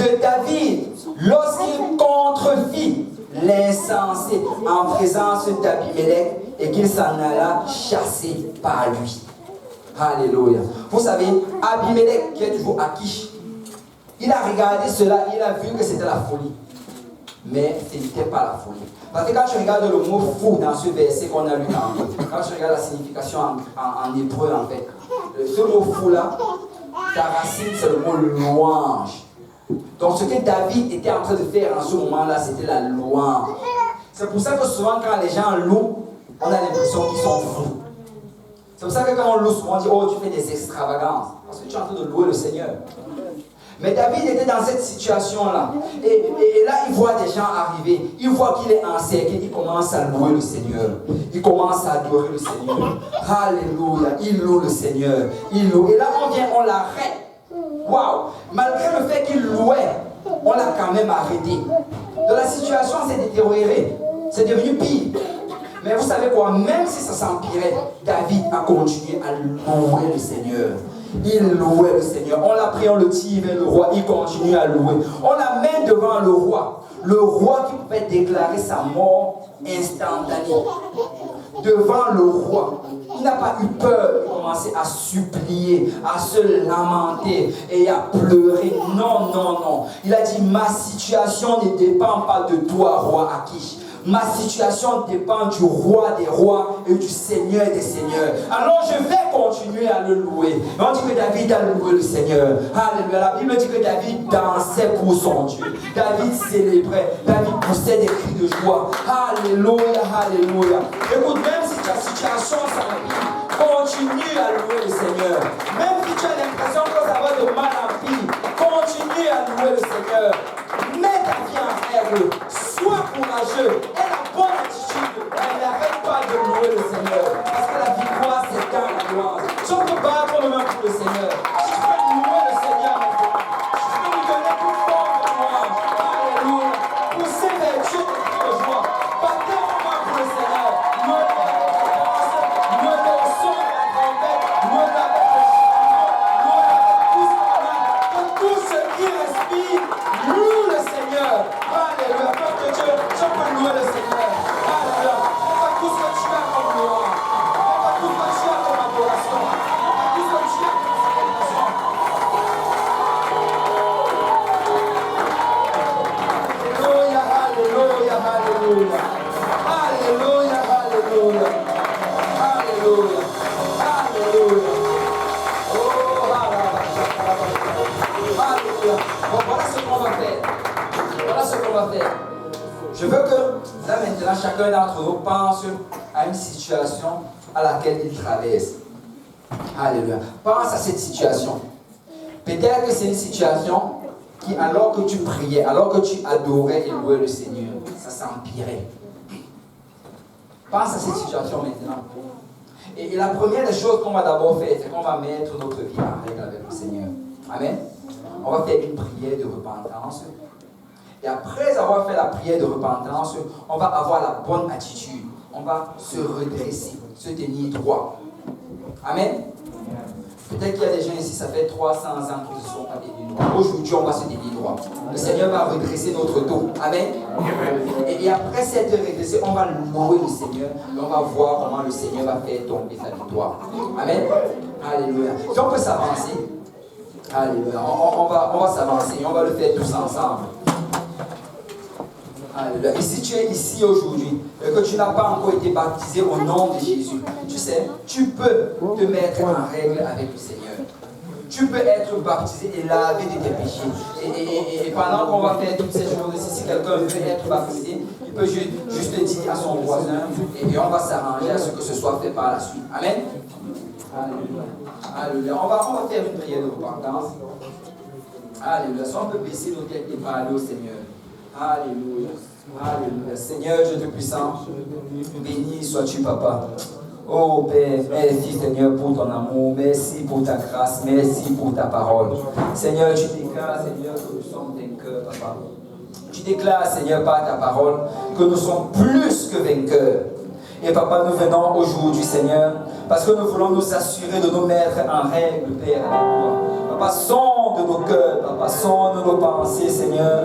De David, lorsqu'il contrefit l'insensé en présence d'Abimelech et qu'il s'en alla chasser par lui. Alléluia. Vous savez, Abimelech, qui est toujours Akish, il a regardé cela, il a vu que c'était la folie. Mais ce n'était pas la folie. Parce que quand tu regardes le mot fou dans ce verset qu'on a lu quand tu regardes la signification en hébreu, en fait, ce mot fou là, ta racine, c'est le mot louange. Donc ce que David était en train de faire en ce moment-là, c'était la louange. C'est pour ça que souvent quand les gens louent, on a l'impression qu'ils sont fous. C'est pour ça que quand on loue, souvent on dit, oh, tu fais des extravagances. Parce que tu es en train de louer le Seigneur. Mais David était dans cette situation-là. Et là, il voit des gens arriver. Il voit qu'il est encerclé. Il commence à louer le Seigneur. Il commence à adorer le Seigneur. Alléluia. Il loue le Seigneur. Il loue. Et là, on vient, on l'arrête. Waouh! Malgré le fait qu'il louait, on l'a quand même arrêté. Donc la situation s'est détériorée. C'est devenu pire. Mais vous savez quoi? Même si ça s'empirait, David a continué à louer le Seigneur. Il louait le Seigneur. On l'a pris, on le tire vers le roi. Il continue à louer. On l'amène devant le roi. Le roi qui pouvait déclarer sa mort instantanée. Devant le roi. Il n'a pas eu peur de commencer à supplier, à se lamenter et à pleurer. Non, non, non. Il a dit, ma situation ne dépend pas de toi, roi Akish. Ma situation dépend du roi des rois et du Seigneur des seigneurs. Alors je vais continuer à le louer. On dit que David a loué le Seigneur. Alléluia. La Bible dit que David dansait pour son Dieu. David célébrait. David poussait des cris de joie. Alléluia, alléluia. Écoute, même si ta situation s'empire, continue à louer le Seigneur. Même si tu as l'impression que ça va de mal en pire, continue à louer le Seigneur. Mets ta vie en règle. Sois courageux. Aie la bonne attitude. Et n'arrête pas de louer le Seigneur. Parce que la victoire, c'est dans la louange. Si on peut battre le main pour le Seigneur, si tu peux louer le Seigneur maintenant, si tu peux lui donner plus fort de louange, alléluia, pousser vers Dieu de cris de joie, battez vos mains pour le Seigneur, louez avec récompense, louez au son de la trompette, louez avec le chariot, louez avec tout ce qu'on a, que tout ce qui respire loue le Seigneur. Alléluia. Peuple de Dieu, tu peux louer le Seigneur. Alléluia. Fais tout ce que tu as comme louange. Fais tout ce que tu as comme adoration. Fais tout ce que tu as comme célébration. Alléluia, alléluia, alléluia. Alléluia, alléluia. Alléluia. Alléluia. Oh, alléluia. Bon, voilà ce qu'on va faire. Voilà ce qu'on va faire. Je veux que, là maintenant, chacun d'entre nous pense à une situation à laquelle il traverse. Alléluia. Pense à cette situation. Peut-être que c'est une situation qui, alors que tu priais, alors que tu adorais et louais le Seigneur, ça s'empirait. Pense à cette situation maintenant. Et la première des choses qu'on va d'abord faire, c'est qu'on va mettre notre vie en règle avec le Seigneur. Amen. On va faire une prière de repentance. Et après avoir fait la prière de repentance, on va avoir la bonne attitude. On va se redresser, se tenir droit. Amen. Peut-être qu'il y a des gens ici, ça fait 300 ans qu'ils ne se sont pas tenus droit. Aujourd'hui, on va se tenir droit. Le Seigneur va redresser notre dos. Amen. Et après s'être redressé, on va louer le Seigneur. Et on va voir comment le Seigneur va faire tomber sa victoire. Amen. Alléluia. Si on peut s'avancer. Alléluia. On va s'avancer et on va le faire tous ensemble. Alléluia. Et si tu es ici aujourd'hui et que tu n'as pas encore été baptisé au nom de Jésus, tu sais, tu peux te mettre en règle avec le Seigneur. Tu peux être baptisé et lavé de tes péchés. Et pendant qu'on va faire toutes ces choses, si quelqu'un veut être baptisé, il peut juste dire à son voisin et on va s'arranger à ce que ce soit fait par la suite. Amen. Alléluia. Alléluia. On va faire une prière de repentance. Alléluia. Si on peut baisser nos têtes et parler au Seigneur. Alléluia. Alléluia. Seigneur, Dieu Tout-Puissant, béni sois-tu, Papa. Oh Père, merci Seigneur pour ton amour, merci pour ta grâce, merci pour ta parole. Seigneur, tu déclares, Seigneur, que nous sommes vainqueurs, Papa. Tu déclares, Seigneur, par ta parole, que nous sommes plus que vainqueurs. Et Papa, nous venons aujourd'hui, Seigneur, Parce que nous voulons nous assurer de nous mettre en règle, Père, avec toi. Papa, sonde nos cœurs, Papa, sonde nos pensées, Seigneur.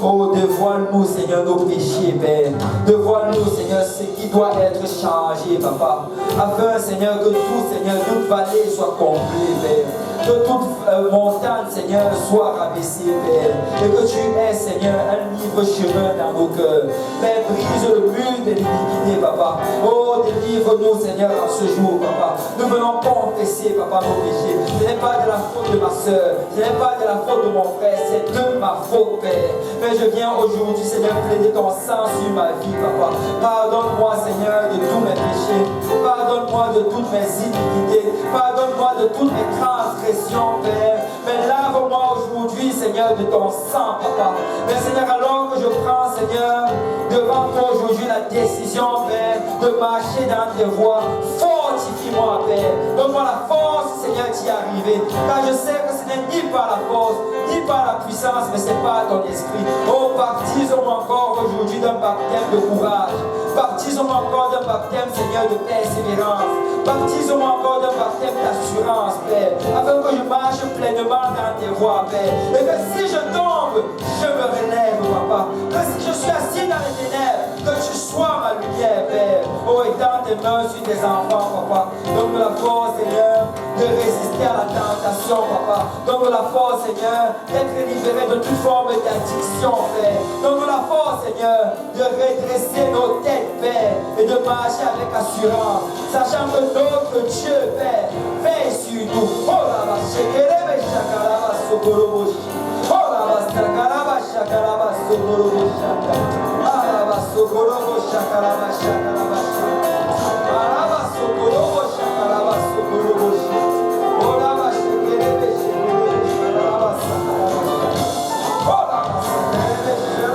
Oh, dévoile-nous, Seigneur, nos péchés, Père. Dévoile-nous, Seigneur, ce qui doit être changé, Papa. Afin, Seigneur, que tout, Seigneur, toute vallée soit comblée, Père. Que toute montagne, Seigneur, soit rabaissée, Père. Et que tu aies, Seigneur, un libre chemin dans nos cœurs. Père, brise le mur de l'iniquité, Papa. Oh, délivre-nous, Seigneur, en ce jour, Papa. Nous venons confesser, Papa, nos péchés. Ce n'est pas de la faute de ma soeur, ce n'est pas de la faute de mon frère, c'est de ma faute, Père. Mais je viens aujourd'hui, Seigneur, plaider ton sang sur ma vie, Papa. Pardonne-moi, Seigneur, de tous mes péchés. Pardonne-moi de toutes mes iniquités. Pardonne-moi de toutes mes transgressions, Père. Mais lave-moi aujourd'hui, Seigneur, de ton sang, Papa. Mais Seigneur, alors que je prends, Seigneur, devant toi aujourd'hui la décision, Père, de marcher dans tes voies, fortifie-moi, Père. Donne-moi la force, Seigneur, d'y arriver. Car je sais que ce n'est ni par la force, ni par la puissance, mais c'est par ton esprit. Oh, baptise-moi encore aujourd'hui d'un baptême de courage. Baptise-moi encore d'un baptême, Seigneur, de persévérance. Baptise-moi encore d'un baptême d'assurance, Père. Afin que je marche pleinement dans tes voies, Père. Et que si je tombe, je me relève, Papa. Que si je suis assis dans les ténèbres, que tu sois ma lumière, Père. Oh, étends tes mains sur tes enfants, Papa. Donne-nous la force, Seigneur, de résister à la tentation, Papa. Donne-nous la force, Seigneur, d'être libéré de toute forme d'addiction, Père. Donne-nous la force, Seigneur, de redresser nos têtes, Père, et de marcher avec assurance, sachant que notre Dieu, Père, veille sur nous. Oh la vache, shakaraba sokoroboshi. Oh la vache, shakaraba shakaraba sokoroboshi. Ah la vache, sokoroboshi, shakaraba shakaraba.